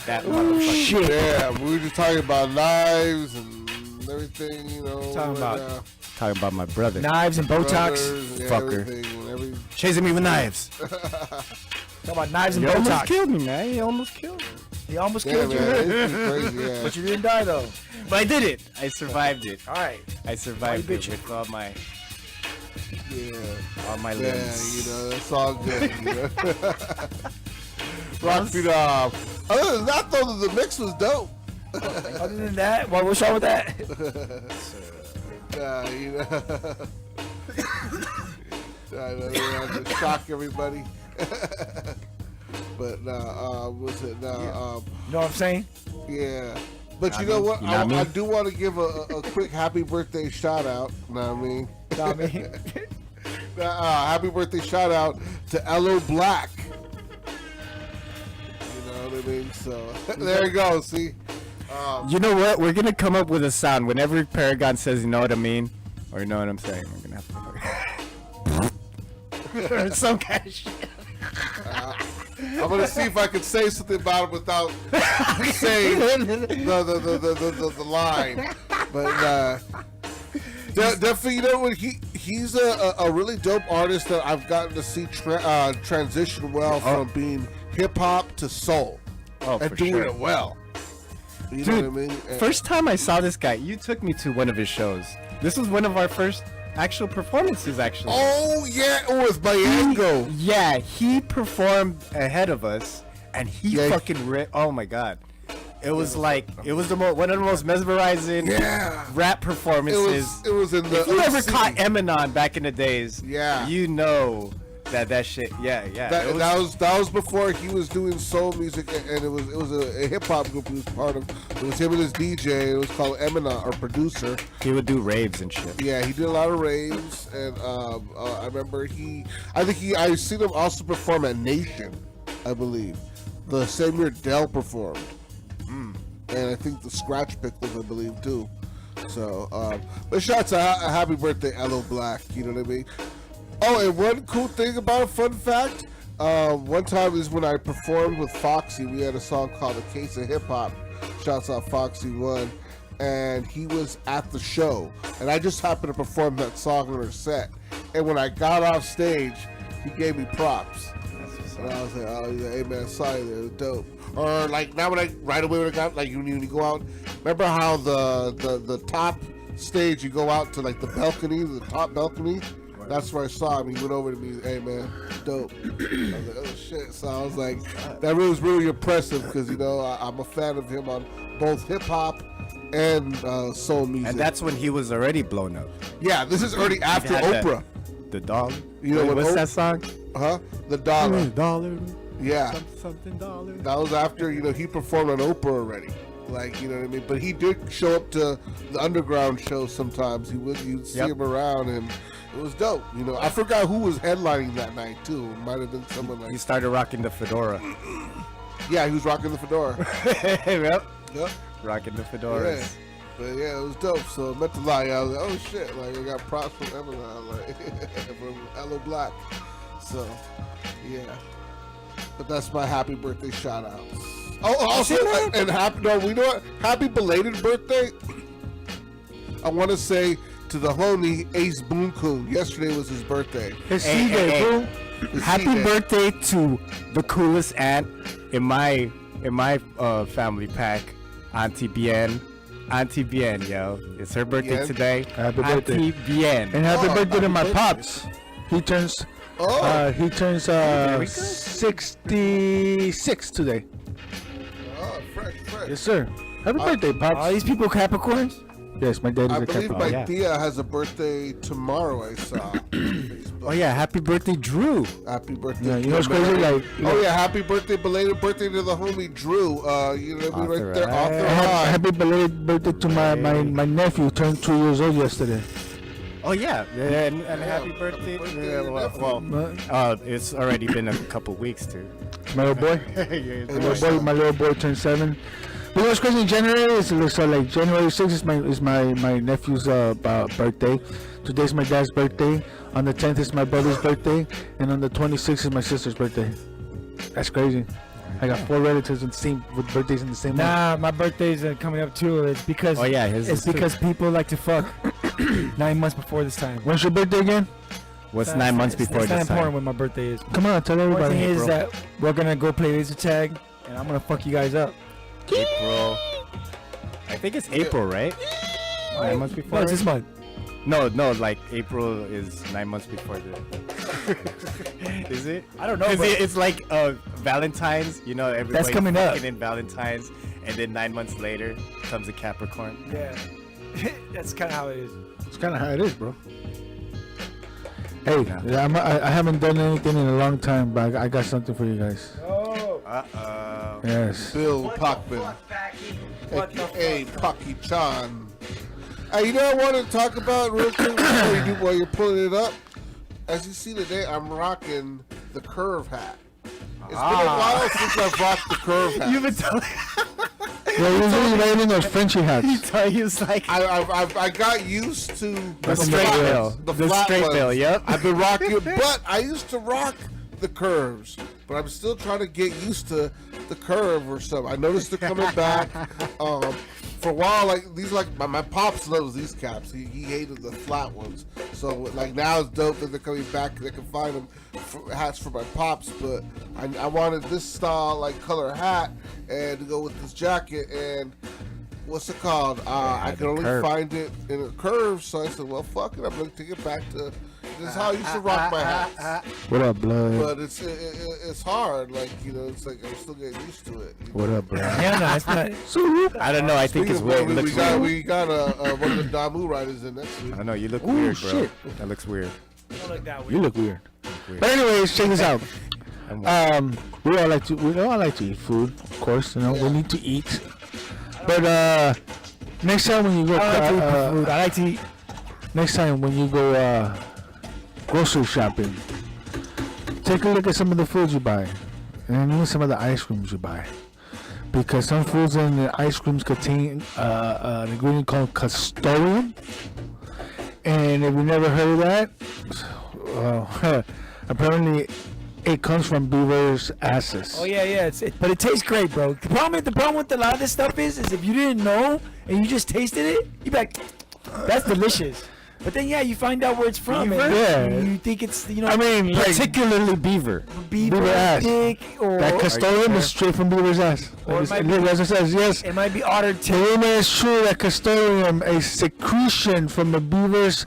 [SPEAKER 6] That motherfucker.
[SPEAKER 3] Shit.
[SPEAKER 2] Yeah, we were just talking about knives and everything, you know.
[SPEAKER 6] Talking about my brother.
[SPEAKER 4] Knives and Botox.
[SPEAKER 6] Fucker. Chasing me with knives.
[SPEAKER 4] Talking about knives and
[SPEAKER 6] He almost
[SPEAKER 4] Botox.
[SPEAKER 6] killed me, man. He almost killed me.
[SPEAKER 4] He almost killed you.
[SPEAKER 2] Crazy,
[SPEAKER 4] But you didn't die, though.
[SPEAKER 6] But I did it. I survived it.
[SPEAKER 4] All right.
[SPEAKER 6] I survived it with all my limbs.
[SPEAKER 2] You know, that's all good. You know? Rock feet off. Other than that, though, the mix was dope.
[SPEAKER 4] Other than that, what's wrong with that?
[SPEAKER 2] You know. I know, to shock everybody. But was it now?
[SPEAKER 4] You know what I'm saying?
[SPEAKER 2] Yeah. But you know what? I do want to give a quick happy birthday shout out. You know what I mean? Happy birthday shout out to Elo Black. You know what I mean? So there you go. See.
[SPEAKER 6] You know what? We're gonna come up with a sound whenever Paragon says, "You know what I mean," or "You know what I'm saying." We're gonna have to or some kind of shit.
[SPEAKER 2] I'm gonna see if I can say something about it without saying the line. But definitely, you know what? He's a really dope artist that I've gotten to see transition well from being hip hop to soul and doing it well. You know what I mean?
[SPEAKER 6] First time I saw this guy, you took me to one of his shows. This was one of our first actual performances, actually.
[SPEAKER 2] Oh yeah, it was Mayango.
[SPEAKER 6] He performed ahead of us, and he fucking oh my god. It was like one of the most mesmerizing rap performances.
[SPEAKER 2] It was in the.
[SPEAKER 6] If you ever caught Eminem back in the days, you know that shit.
[SPEAKER 2] That was before he was doing soul music, and it was a hip hop group he was part of. It was him and his DJ. It was called Eminem, or producer.
[SPEAKER 6] He would do raves and shit.
[SPEAKER 2] Yeah, he did a lot of raves, and I remember I seen him also perform at Nation, I believe, the same year Dell performed. And I think the Scratch Pickles, I believe, too. So, but shout out to happy birthday, Elo Black. You know what I mean? Oh, and one cool thing about a fun fact. One time is when I performed with Foxy. We had a song called "A Case of Hip Hop." Shouts out Foxy One, and he was at the show, and I just happened to perform that song on her set. And when I got off stage, he gave me props. And I was like, "Oh, yeah, hey man, sorry, that was dope." Or like now right away when I got like when you go out, remember how the top stage you go out to like the balcony, the top balcony? That's where I saw him. He went over to me, "Hey man, dope." I was like, "Oh shit!" So I was like, that was really impressive because you know I'm a fan of him on both hip hop and soul music.
[SPEAKER 6] And that's when he was already blown up.
[SPEAKER 2] Yeah, this is already after Oprah.
[SPEAKER 6] The Dollar.
[SPEAKER 2] You know
[SPEAKER 6] what's that song?
[SPEAKER 2] The Dollar.
[SPEAKER 6] Dollar.
[SPEAKER 2] Yeah.
[SPEAKER 6] Something dollar.
[SPEAKER 2] That was after he performed on Oprah already. Like, you know what I mean? But he did show up to the underground shows sometimes. You'd see him around, and it was dope. You know, I forgot who was headlining that night too. It might have been someone like.
[SPEAKER 6] He started rocking the fedora.
[SPEAKER 2] Yeah, he was rocking the fedora. Yep.
[SPEAKER 6] Rocking the fedoras.
[SPEAKER 2] Yeah. But yeah, it was dope. So I meant to lie. I was like, oh shit! Like I got props from Eminem, like from Elo Black. So yeah. But that's my happy birthday shout out. Oh, also, and happy belated birthday. I want to say to the homie Ace Booncoon. Yesterday was his birthday.
[SPEAKER 6] Happy birthday to the coolest aunt in my family pack, Auntie Bien. Auntie Bien, yo. It's her birthday today.
[SPEAKER 3] Happy birthday.
[SPEAKER 6] Auntie Bien.
[SPEAKER 3] And happy birthday to my pops. He turns 66 today.
[SPEAKER 2] Oh, fresh.
[SPEAKER 3] Yes, sir. Happy birthday, pops.
[SPEAKER 4] Are these people Capricorns?
[SPEAKER 3] Yes, my dad is
[SPEAKER 2] I
[SPEAKER 3] a
[SPEAKER 2] believe
[SPEAKER 3] Capricorn.
[SPEAKER 2] my Thea has a birthday tomorrow. I saw.
[SPEAKER 6] Oh yeah, happy birthday, Drew.
[SPEAKER 2] Happy birthday.
[SPEAKER 3] Yeah, you know what's crazy? Like,
[SPEAKER 2] happy birthday, belated birthday to the homie Drew. You know what I mean, right there off the line.
[SPEAKER 3] Happy belated birthday to my nephew. Turned 2 years old yesterday.
[SPEAKER 6] Oh yeah, and happy birthday. It's already been a couple weeks too.
[SPEAKER 3] My little boy. My little boy turned 7. You know what's crazy? In January is like January 6th is my nephew's birthday. Today's my dad's birthday. On the 10th is my brother's birthday, and on the 26th is my sister's birthday. That's crazy. I got 4 relatives with birthdays in the same month.
[SPEAKER 4] Nah, my birthdays are coming up too. It's because it's because people like to fuck 9 months before this time.
[SPEAKER 3] When's your birthday again?
[SPEAKER 6] What's 9 months before this time?
[SPEAKER 4] It's not important when my birthday is.
[SPEAKER 3] Come on, tell everybody.
[SPEAKER 4] The thing is that we're gonna go play laser tag, and I'm gonna fuck you guys up.
[SPEAKER 6] April. I think it's April, right? 9 months before.
[SPEAKER 4] No, it's this month.
[SPEAKER 6] No, like April is 9 months before the. Is it?
[SPEAKER 4] I don't know.
[SPEAKER 6] It's like Valentine's. You know, everybody's
[SPEAKER 4] That's coming up.
[SPEAKER 6] in Valentine's, and then 9 months later comes a Capricorn.
[SPEAKER 4] Yeah, that's kind of how it is.
[SPEAKER 3] It's kind of how it is, bro. Hey, I haven't done anything in a long time, but I got something for you guys.
[SPEAKER 4] Oh.
[SPEAKER 3] Yes.
[SPEAKER 2] Bill Pacman, aka Paki Chan. Hey, you know what I want to talk about real quick while you're pulling it up? As you see today, I'm rocking the curve hat. It's been a while since I've rocked the curve hat.
[SPEAKER 6] You've been telling.
[SPEAKER 3] Well, usually wearing those Frenchy hats.
[SPEAKER 6] He was like,
[SPEAKER 2] I got used to
[SPEAKER 6] the straight bill.
[SPEAKER 2] The flat
[SPEAKER 6] straight
[SPEAKER 2] ones.
[SPEAKER 6] bill, yep.
[SPEAKER 2] I've been rocking it, but I used to rock the curves, but I'm still trying to get used to the curve or something. I noticed they're coming back. For a while, like these, like my pops loves these caps. He hated the flat ones. So like now it's dope that they're coming back. They can find them hats for my pops, but I wanted this style like color hat and to go with this jacket and. What's it called? I can only find it in a curve, so I said, well, fuck it. I'm going to take it back to... This is how I used to rock my hats.
[SPEAKER 3] What up, blood?
[SPEAKER 2] But it's hard. Like, you know, it's like I'm still getting used to it.
[SPEAKER 3] What up, blood?
[SPEAKER 4] Yeah, no, it's not.
[SPEAKER 6] I don't know. I think it's weird.
[SPEAKER 2] We got one of the Damu riders in next week.
[SPEAKER 6] I don't know. You look weird, bro.
[SPEAKER 3] Shit.
[SPEAKER 6] That looks weird.
[SPEAKER 4] Don't look that weird.
[SPEAKER 3] You look weird. But anyways, check this out. We all like to eat food, of course. You know, we need to eat. But next time when you go,
[SPEAKER 4] I like to eat.
[SPEAKER 3] Next time when you go grocery shopping, take a look at some of the foods you buy, and even some of the ice creams you buy, because some foods in the ice creams contain an ingredient called castoreum. And if you never heard of that, apparently it comes from beavers' asses.
[SPEAKER 4] Oh yeah. But it tastes great, bro. The problem with a lot of this stuff is if you didn't know and you just tasted it, you'd be like, that's delicious. But then you find out where it's from.
[SPEAKER 3] Beaver?
[SPEAKER 4] And you think it's
[SPEAKER 3] I mean,
[SPEAKER 6] particularly beaver.
[SPEAKER 4] Beaver
[SPEAKER 3] ass.
[SPEAKER 4] dick or
[SPEAKER 3] That castoreum is straight from beaver's ass.
[SPEAKER 4] Or
[SPEAKER 3] As it says, yes.
[SPEAKER 4] It might be otter
[SPEAKER 3] The
[SPEAKER 4] tail.
[SPEAKER 3] rumor is true that castoreum, a secretion from the beaver's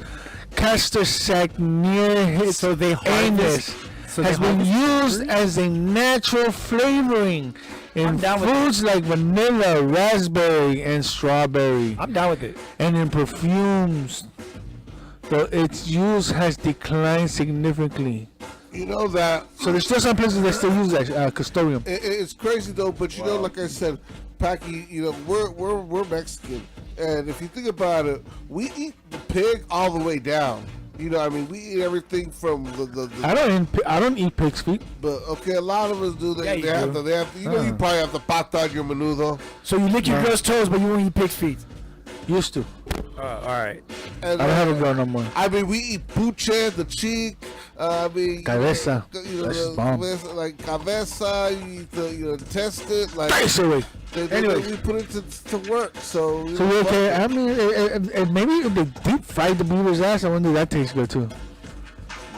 [SPEAKER 3] castor sac near his anus, has been used as a natural flavoring in foods like vanilla, raspberry, and strawberry.
[SPEAKER 4] I'm down with it.
[SPEAKER 3] And in perfumes, though its use has declined significantly.
[SPEAKER 2] You know that.
[SPEAKER 3] So there's still some places that still use that castoreum.
[SPEAKER 2] It's crazy though, but you know, like I said, Packy, you know, we're Mexican, and if you think about it, we eat the pig all the way down. You know, I mean, we eat everything from the
[SPEAKER 3] I don't eat pig's feet.
[SPEAKER 2] But okay, a lot of us do. They have to. You know, you probably have the pata on your menudo.
[SPEAKER 4] So you lick your girl's toes, but you won't eat pig's feet.
[SPEAKER 3] Used to.
[SPEAKER 4] All right.
[SPEAKER 2] And,
[SPEAKER 3] I don't have a girl no more.
[SPEAKER 2] I mean, we eat puche, the cheek. I mean,
[SPEAKER 3] Cabeza.
[SPEAKER 2] You know,
[SPEAKER 3] That's bomb.
[SPEAKER 2] like cabeza. You eat the intestine. Like
[SPEAKER 3] Anyway,
[SPEAKER 2] we put it to work. So
[SPEAKER 3] you okay? I mean, maybe if they deep fried the beaver's ass, I wonder if that tastes good too.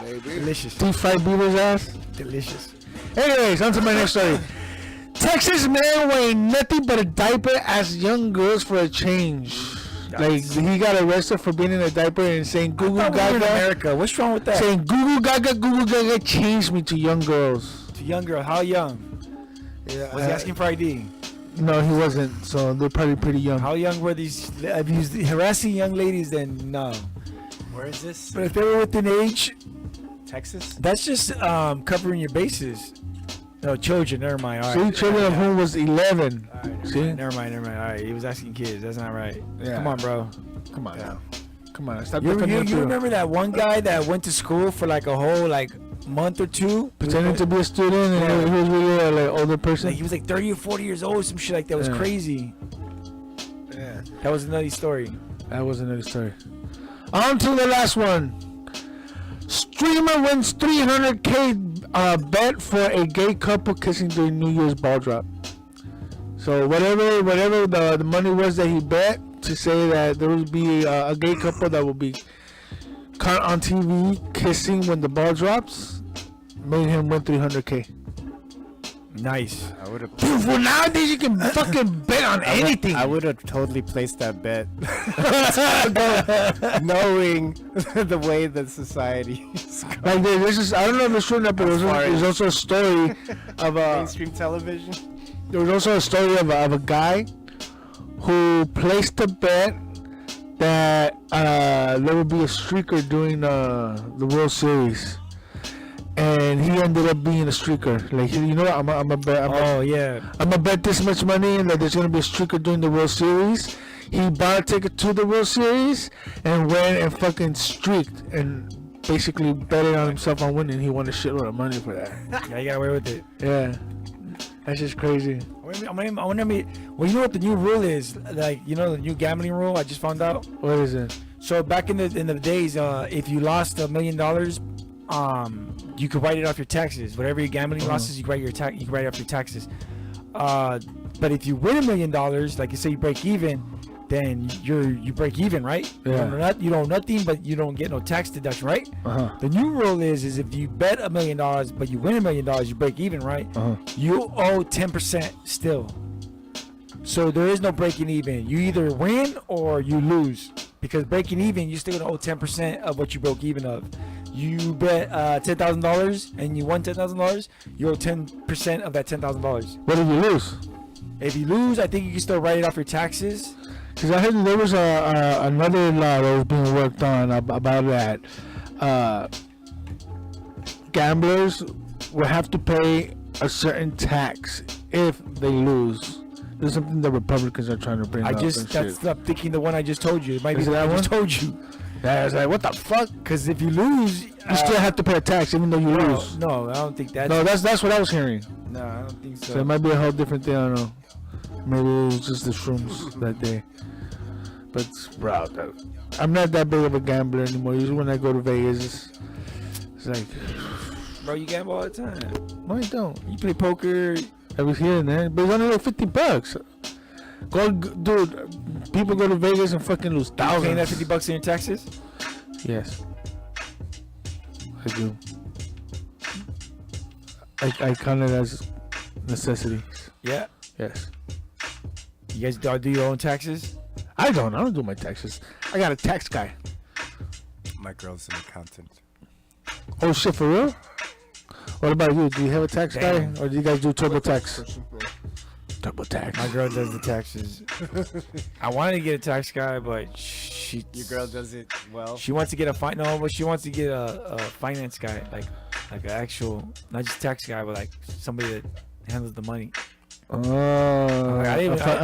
[SPEAKER 2] Maybe.
[SPEAKER 4] Delicious.
[SPEAKER 3] Deep fried beaver's ass.
[SPEAKER 4] Delicious.
[SPEAKER 3] Anyways, on to my next story. Texas man wearing nothing but a diaper asks young girls for a change. Like he got arrested for being in a diaper and saying "Goo Goo Gaga."
[SPEAKER 4] America, what's wrong with that?
[SPEAKER 3] Saying "Goo Goo Gaga" changed me to young girls.
[SPEAKER 4] To young girl, how young?
[SPEAKER 3] Yeah,
[SPEAKER 4] Was he asking for ID?
[SPEAKER 3] No, he wasn't. So they're probably pretty young.
[SPEAKER 4] How young were these harassing young ladies? Then no.
[SPEAKER 6] Where is this?
[SPEAKER 4] But if they were within age,
[SPEAKER 6] Texas.
[SPEAKER 4] that's just covering your bases. No, children. Never mind. All right.
[SPEAKER 3] See, children of whom was 11.
[SPEAKER 4] All right,
[SPEAKER 3] See?
[SPEAKER 4] Never mind. All right. He was asking kids. That's not right.
[SPEAKER 3] Yeah.
[SPEAKER 4] Come on, bro.
[SPEAKER 3] Come on now. Come on. Stop
[SPEAKER 4] You
[SPEAKER 3] defending people.
[SPEAKER 4] remember that one guy that went to school for like a whole month or two?
[SPEAKER 3] Pretending to be a student and he was really an older person?
[SPEAKER 4] Like, he was like 30 or 40 years old, some shit like that. It was crazy.
[SPEAKER 3] Yeah.
[SPEAKER 4] That was another story.
[SPEAKER 3] That was another story. On to the last one. Streamer wins 300K bet for a gay couple kissing during New Year's ball drop. So whatever the money was that he bet to say that there would be a gay couple that will be caught on TV kissing when the ball drops, made him win 300K.
[SPEAKER 6] Nice. I would have.
[SPEAKER 3] Well, nowadays you can fucking bet on anything.
[SPEAKER 6] I would have totally placed that bet, knowing the way that society is going.
[SPEAKER 3] Like this is, I don't know if it's true or not, but there's also a story of a
[SPEAKER 6] mainstream television.
[SPEAKER 3] There was also a story of a guy who placed a bet that there would be a streaker during the World Series. And he ended up being a streaker. Like, you know what? I'm a bet. I'm gonna bet this much money and that there's gonna be a streaker during the World Series. He bought a ticket to the World Series and went and fucking streaked and basically betted on himself on winning. He won a shitload of money for that.
[SPEAKER 4] Yeah, you got away with it.
[SPEAKER 3] Yeah, that's just crazy.
[SPEAKER 4] Well, you know what the new rule is? Like, you know the new gambling rule? I just found out.
[SPEAKER 3] What is it?
[SPEAKER 4] So back in the days, if you lost $1 million, you could write it off your taxes. Whatever your gambling losses, you can write it off your taxes. But if you win $1 million, like you say, you break even, then you break even, right?
[SPEAKER 3] Yeah.
[SPEAKER 4] You don't owe nothing, but you don't get no tax deduction, right? The new rule is if you bet $1 million, but you win $1 million, you break even, right? You owe 10% still. So there is no breaking even. You either win or you lose. Because breaking even, you're still gonna owe 10% of what you broke even of. You bet $10,000 and you won $10,000, you owe 10% of that $10,000.
[SPEAKER 3] What if you lose?
[SPEAKER 4] If you lose, I think you can still write it off your taxes.
[SPEAKER 3] Because I heard there was another law that was being worked on about that. Gamblers will have to pay a certain tax if they lose. There's something the Republicans are trying to bring up.
[SPEAKER 4] I'm thinking the one I just told you. It might be the one I just told you.
[SPEAKER 3] Yeah, I was like, what the fuck?
[SPEAKER 4] Because if you lose,
[SPEAKER 3] you still have to pay a tax even though you lose.
[SPEAKER 4] No, I don't think that's...
[SPEAKER 3] No, that's what I was hearing.
[SPEAKER 4] No, I don't think so.
[SPEAKER 3] So it might be a whole different thing, I don't know. Maybe it was just the shrooms that day. But, bro, I'm not that big of a gambler anymore. Usually when I go to Vegas, it's like...
[SPEAKER 4] Bro, you gamble all the time.
[SPEAKER 3] No, I don't.
[SPEAKER 4] You play poker...
[SPEAKER 3] I was here and there, but it's only like $50. Dude, people go to Vegas and fucking lose thousands.
[SPEAKER 4] You paying that $50 in your taxes?
[SPEAKER 3] Yes, I do. I count it as necessities.
[SPEAKER 4] Yeah.
[SPEAKER 3] Yes.
[SPEAKER 4] You guys do your own taxes?
[SPEAKER 3] I don't do my taxes. I got a tax guy.
[SPEAKER 6] My girl's an accountant.
[SPEAKER 3] Oh shit, for real? What about you? Do you have a tax guy, or do you guys do TurboTax? TurboTax.
[SPEAKER 4] My girl does the taxes. I wanted to get a tax guy, but
[SPEAKER 6] your girl does it well.
[SPEAKER 4] She wants to get she wants to get a finance guy, like an actual, not just tax guy, but like somebody that handles the money.
[SPEAKER 3] A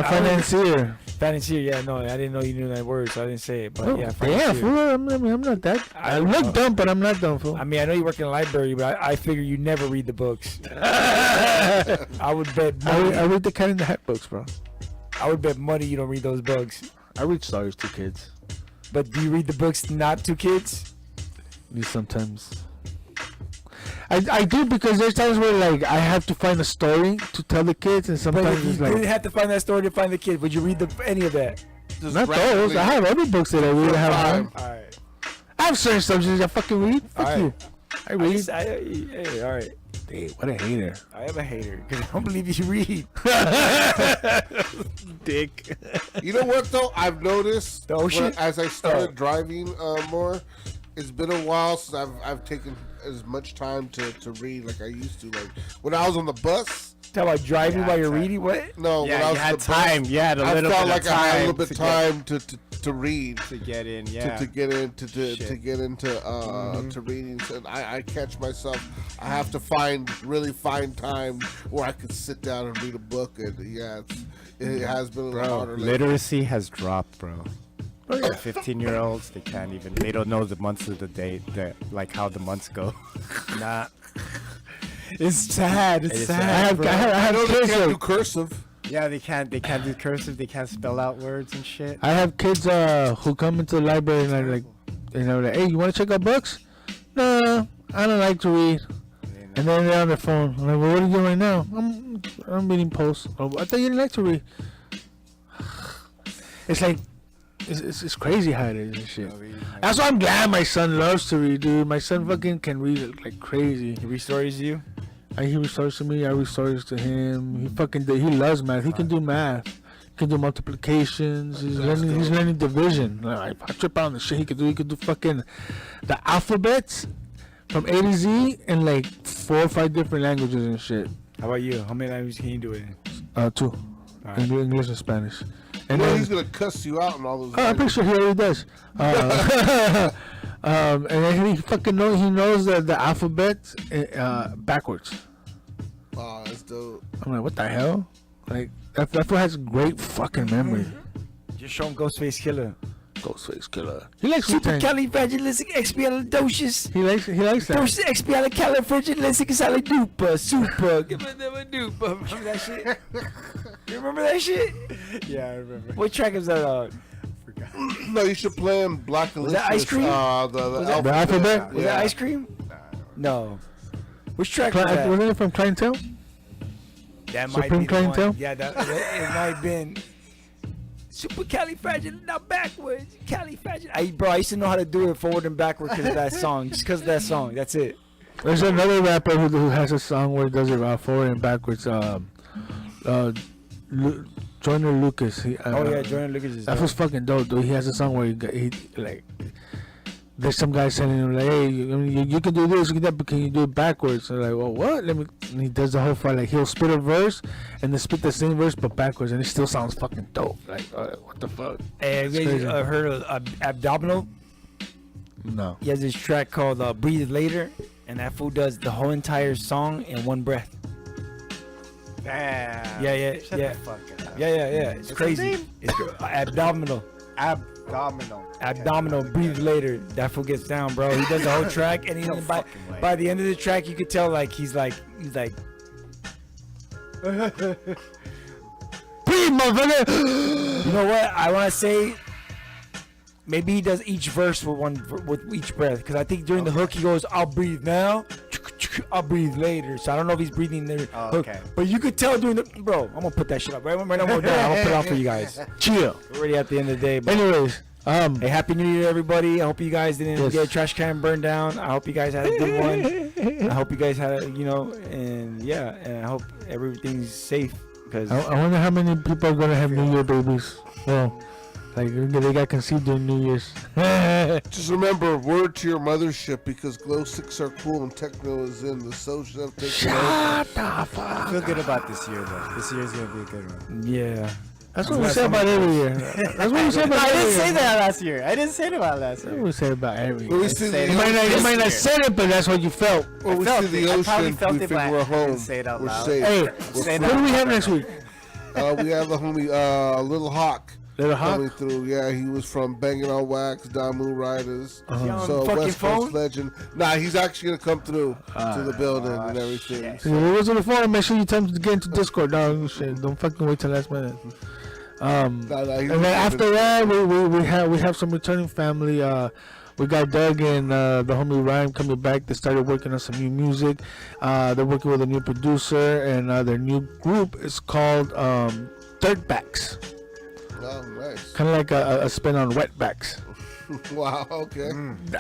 [SPEAKER 3] financier.
[SPEAKER 4] Financier, yeah, no, I didn't know you knew that word, so I didn't say it. But yeah,
[SPEAKER 3] fool. I'm not that. I look dumb, but I'm not dumb, fool.
[SPEAKER 4] I mean, I know you work in a library, but I figure you never read the books. I would bet money.
[SPEAKER 3] I read the Cat in the Hat books, bro.
[SPEAKER 4] I would bet money you don't read those books.
[SPEAKER 3] I read stories to kids.
[SPEAKER 4] But do you read the books not to kids?
[SPEAKER 3] Sometimes. I do, because there's times where like I have to find a story to tell the kids, and sometimes
[SPEAKER 4] but if you didn't have to find that story to find the kids, would you read any of that?
[SPEAKER 3] Just not those. I have other books that I read.
[SPEAKER 4] Alright.
[SPEAKER 3] I have certain subjects I fucking read. Fuck you. I read.
[SPEAKER 4] Hey, alright.
[SPEAKER 3] Dude, what a hater.
[SPEAKER 4] I am a hater because I don't believe you read.
[SPEAKER 3] Dick.
[SPEAKER 2] You know what though? I've noticed
[SPEAKER 4] the ocean
[SPEAKER 2] as I started driving more. It's been a while since I've taken as much time to read like I used to. Like when I was on the bus.
[SPEAKER 4] Talk about driving while you're reading. What?
[SPEAKER 2] No,
[SPEAKER 6] yeah,
[SPEAKER 2] when I was
[SPEAKER 6] you had
[SPEAKER 2] on the
[SPEAKER 6] time.
[SPEAKER 2] bus,
[SPEAKER 6] You had a little bit
[SPEAKER 2] I felt
[SPEAKER 6] of
[SPEAKER 2] like
[SPEAKER 6] time.
[SPEAKER 2] I had a little bit of time to read,
[SPEAKER 6] to get in, yeah,
[SPEAKER 2] to get into to reading. And I catch myself. I have to really find time where I can sit down and read a book. And yeah, it has been a little harder.
[SPEAKER 6] Literacy has dropped, bro. 15-year-olds, they don't know the months of the day, like how the months go.
[SPEAKER 4] Nah.
[SPEAKER 6] It's sad. It's sad.
[SPEAKER 2] I know they can't do cursive.
[SPEAKER 6] Yeah, they can't do cursive. They can't spell out words and shit.
[SPEAKER 3] I have kids who come into the library and are like And I'm like, hey, you want to check out books? No, I don't like to read. And then they're on their phone. I'm like, well, what are you doing right now? I'm reading posts. Oh, I thought you didn't like to read. It's like, it's crazy how it is and shit. That's why I'm glad my son loves to read, dude. My son fucking can read it like crazy.
[SPEAKER 4] He read stories to you?
[SPEAKER 3] He reads stories to me. I read stories to him. He loves math. He can do math. He can do multiplications. He's learning division. Like, I trip out on the shit he could do. He could do fucking the alphabets from A to Z in like 4 or 5 different languages and shit.
[SPEAKER 4] How about you? How many languages can you do it in?
[SPEAKER 3] 2.
[SPEAKER 4] Right.
[SPEAKER 3] English and Spanish. And
[SPEAKER 2] then he's gonna cuss you out and all those.
[SPEAKER 3] I'm pretty sure he already does. And then he fucking knows the alphabet backwards.
[SPEAKER 2] Wow, that's dope.
[SPEAKER 3] I'm like, what the hell? Like that fool has great fucking memory.
[SPEAKER 4] Just show him Ghostface Killer.
[SPEAKER 3] Ghostface Killer. He likes Wu-Tang.
[SPEAKER 4] Supercalifragilisticexpialidocious.
[SPEAKER 3] He likes that.
[SPEAKER 4] Expialidocious. Super. Give me a duper. Remember that shit? You remember that shit?
[SPEAKER 6] Yeah, I remember.
[SPEAKER 4] What track is that on?
[SPEAKER 2] No, you should play him Black
[SPEAKER 4] Was that Ice Cream?
[SPEAKER 2] The
[SPEAKER 3] alphabet?
[SPEAKER 4] Was that Ice Cream? No. Which track was that?
[SPEAKER 3] Wasn't it from Clientele?
[SPEAKER 4] That might
[SPEAKER 3] Supreme
[SPEAKER 4] be the
[SPEAKER 3] Clientele?
[SPEAKER 4] one. Yeah, it might have been Supercalifragilistic, not backwards. Califragilistic. I used to know how to do it forward and backward because of that song. Just because of that song. That's it.
[SPEAKER 3] There's another rapper who has a song where he does it forward and backwards. Joyner Lucas.
[SPEAKER 4] Joyner Lucas is
[SPEAKER 3] that was fucking dope, dude. He has a song where he like. There's some guy telling him like, hey, you can do this, you can do that, but can you do it backwards? So like, well, what? And he does the whole fight. Like he'll spit a verse and then spit the same verse but backwards, and it still sounds fucking dope. Like, what the fuck?
[SPEAKER 4] Hey, have you guys heard of Abdominal?
[SPEAKER 3] No.
[SPEAKER 4] He has this track called "Breathe Later," and that fool does the whole entire song in one breath.
[SPEAKER 6] Damn.
[SPEAKER 4] Yeah.
[SPEAKER 6] Shut the fuck up.
[SPEAKER 4] Yeah. It's crazy. It's Abdominal. Abdominal, breathe later. That fool gets down, bro. He does the whole track, and by the end of the track, you could tell like he's like. Breathe, motherfucker. You know what? I want to say. Maybe he does each verse with each breath, because I think during the hook he goes, "I'll breathe now, I'll breathe later." So I don't know if he's breathing there.
[SPEAKER 6] Okay.
[SPEAKER 4] But you could tell during the bro. I'm gonna put that shit up right now. We're done. I'll put it out for you guys.
[SPEAKER 3] Chill.
[SPEAKER 4] We're already at the end of the day. But
[SPEAKER 3] anyways,
[SPEAKER 4] hey, happy New Year, everybody. I hope you guys didn't get a trash can burned down. I hope you guys had a good one. I hope you guys had and I hope everything's safe. Because
[SPEAKER 3] I wonder how many people are gonna have New Year babies. Well. Like they got conceived during New Year's.
[SPEAKER 2] Just remember, word to your mothership, because glow sticks are cool and techno is in. The social have taken
[SPEAKER 3] Shut the fuck.
[SPEAKER 6] I feel good about this year, though. This year's gonna be a good one.
[SPEAKER 4] Yeah.
[SPEAKER 3] That's what we say about every year. That's what we say about every year.
[SPEAKER 6] I didn't say that last year. I didn't say it about last year.
[SPEAKER 3] That's what we say about every year.
[SPEAKER 2] You
[SPEAKER 3] might not say it, but that's what you felt.
[SPEAKER 2] When we see the ocean, we
[SPEAKER 6] felt
[SPEAKER 2] think
[SPEAKER 6] it, but
[SPEAKER 2] we're
[SPEAKER 6] I
[SPEAKER 2] home.
[SPEAKER 6] didn't say it out
[SPEAKER 2] We're
[SPEAKER 6] loud.
[SPEAKER 2] safe.
[SPEAKER 3] Hey,
[SPEAKER 2] What
[SPEAKER 3] do we have next week?
[SPEAKER 2] We have the homie Little Hawk.
[SPEAKER 3] Little Hawk?
[SPEAKER 2] Coming through. Yeah, he was from Banging on Wax, Damu Riders.
[SPEAKER 3] Uh-huh.
[SPEAKER 2] So
[SPEAKER 4] fucking
[SPEAKER 2] West Coast legend. Nah, he's actually gonna come through to the building and everything.
[SPEAKER 3] So what was on the phone? Make sure you tell him to get into Discord, dog. Shit, don't fucking wait till last minute. And then after that, we have some returning family. We got Doug and the homie Rhyme coming back. They started working on some new music. They're working with a new producer, and their new group is called Dirtbacks.
[SPEAKER 2] Oh, nice.
[SPEAKER 3] Kind of like a spin on Wetbacks.
[SPEAKER 2] Wow, okay.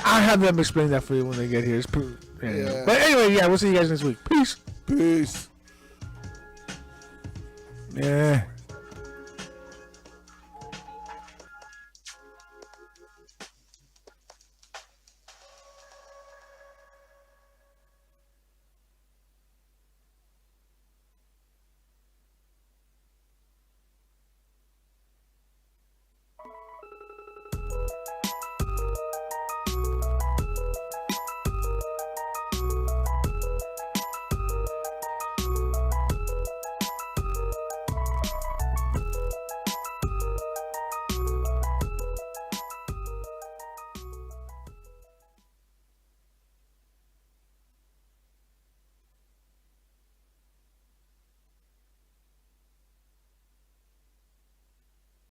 [SPEAKER 3] I'll have them explain that for you when they get here. It's pretty,
[SPEAKER 2] Yeah.
[SPEAKER 3] But anyway, we'll see you guys next week. Peace.
[SPEAKER 2] Peace.
[SPEAKER 3] Yeah.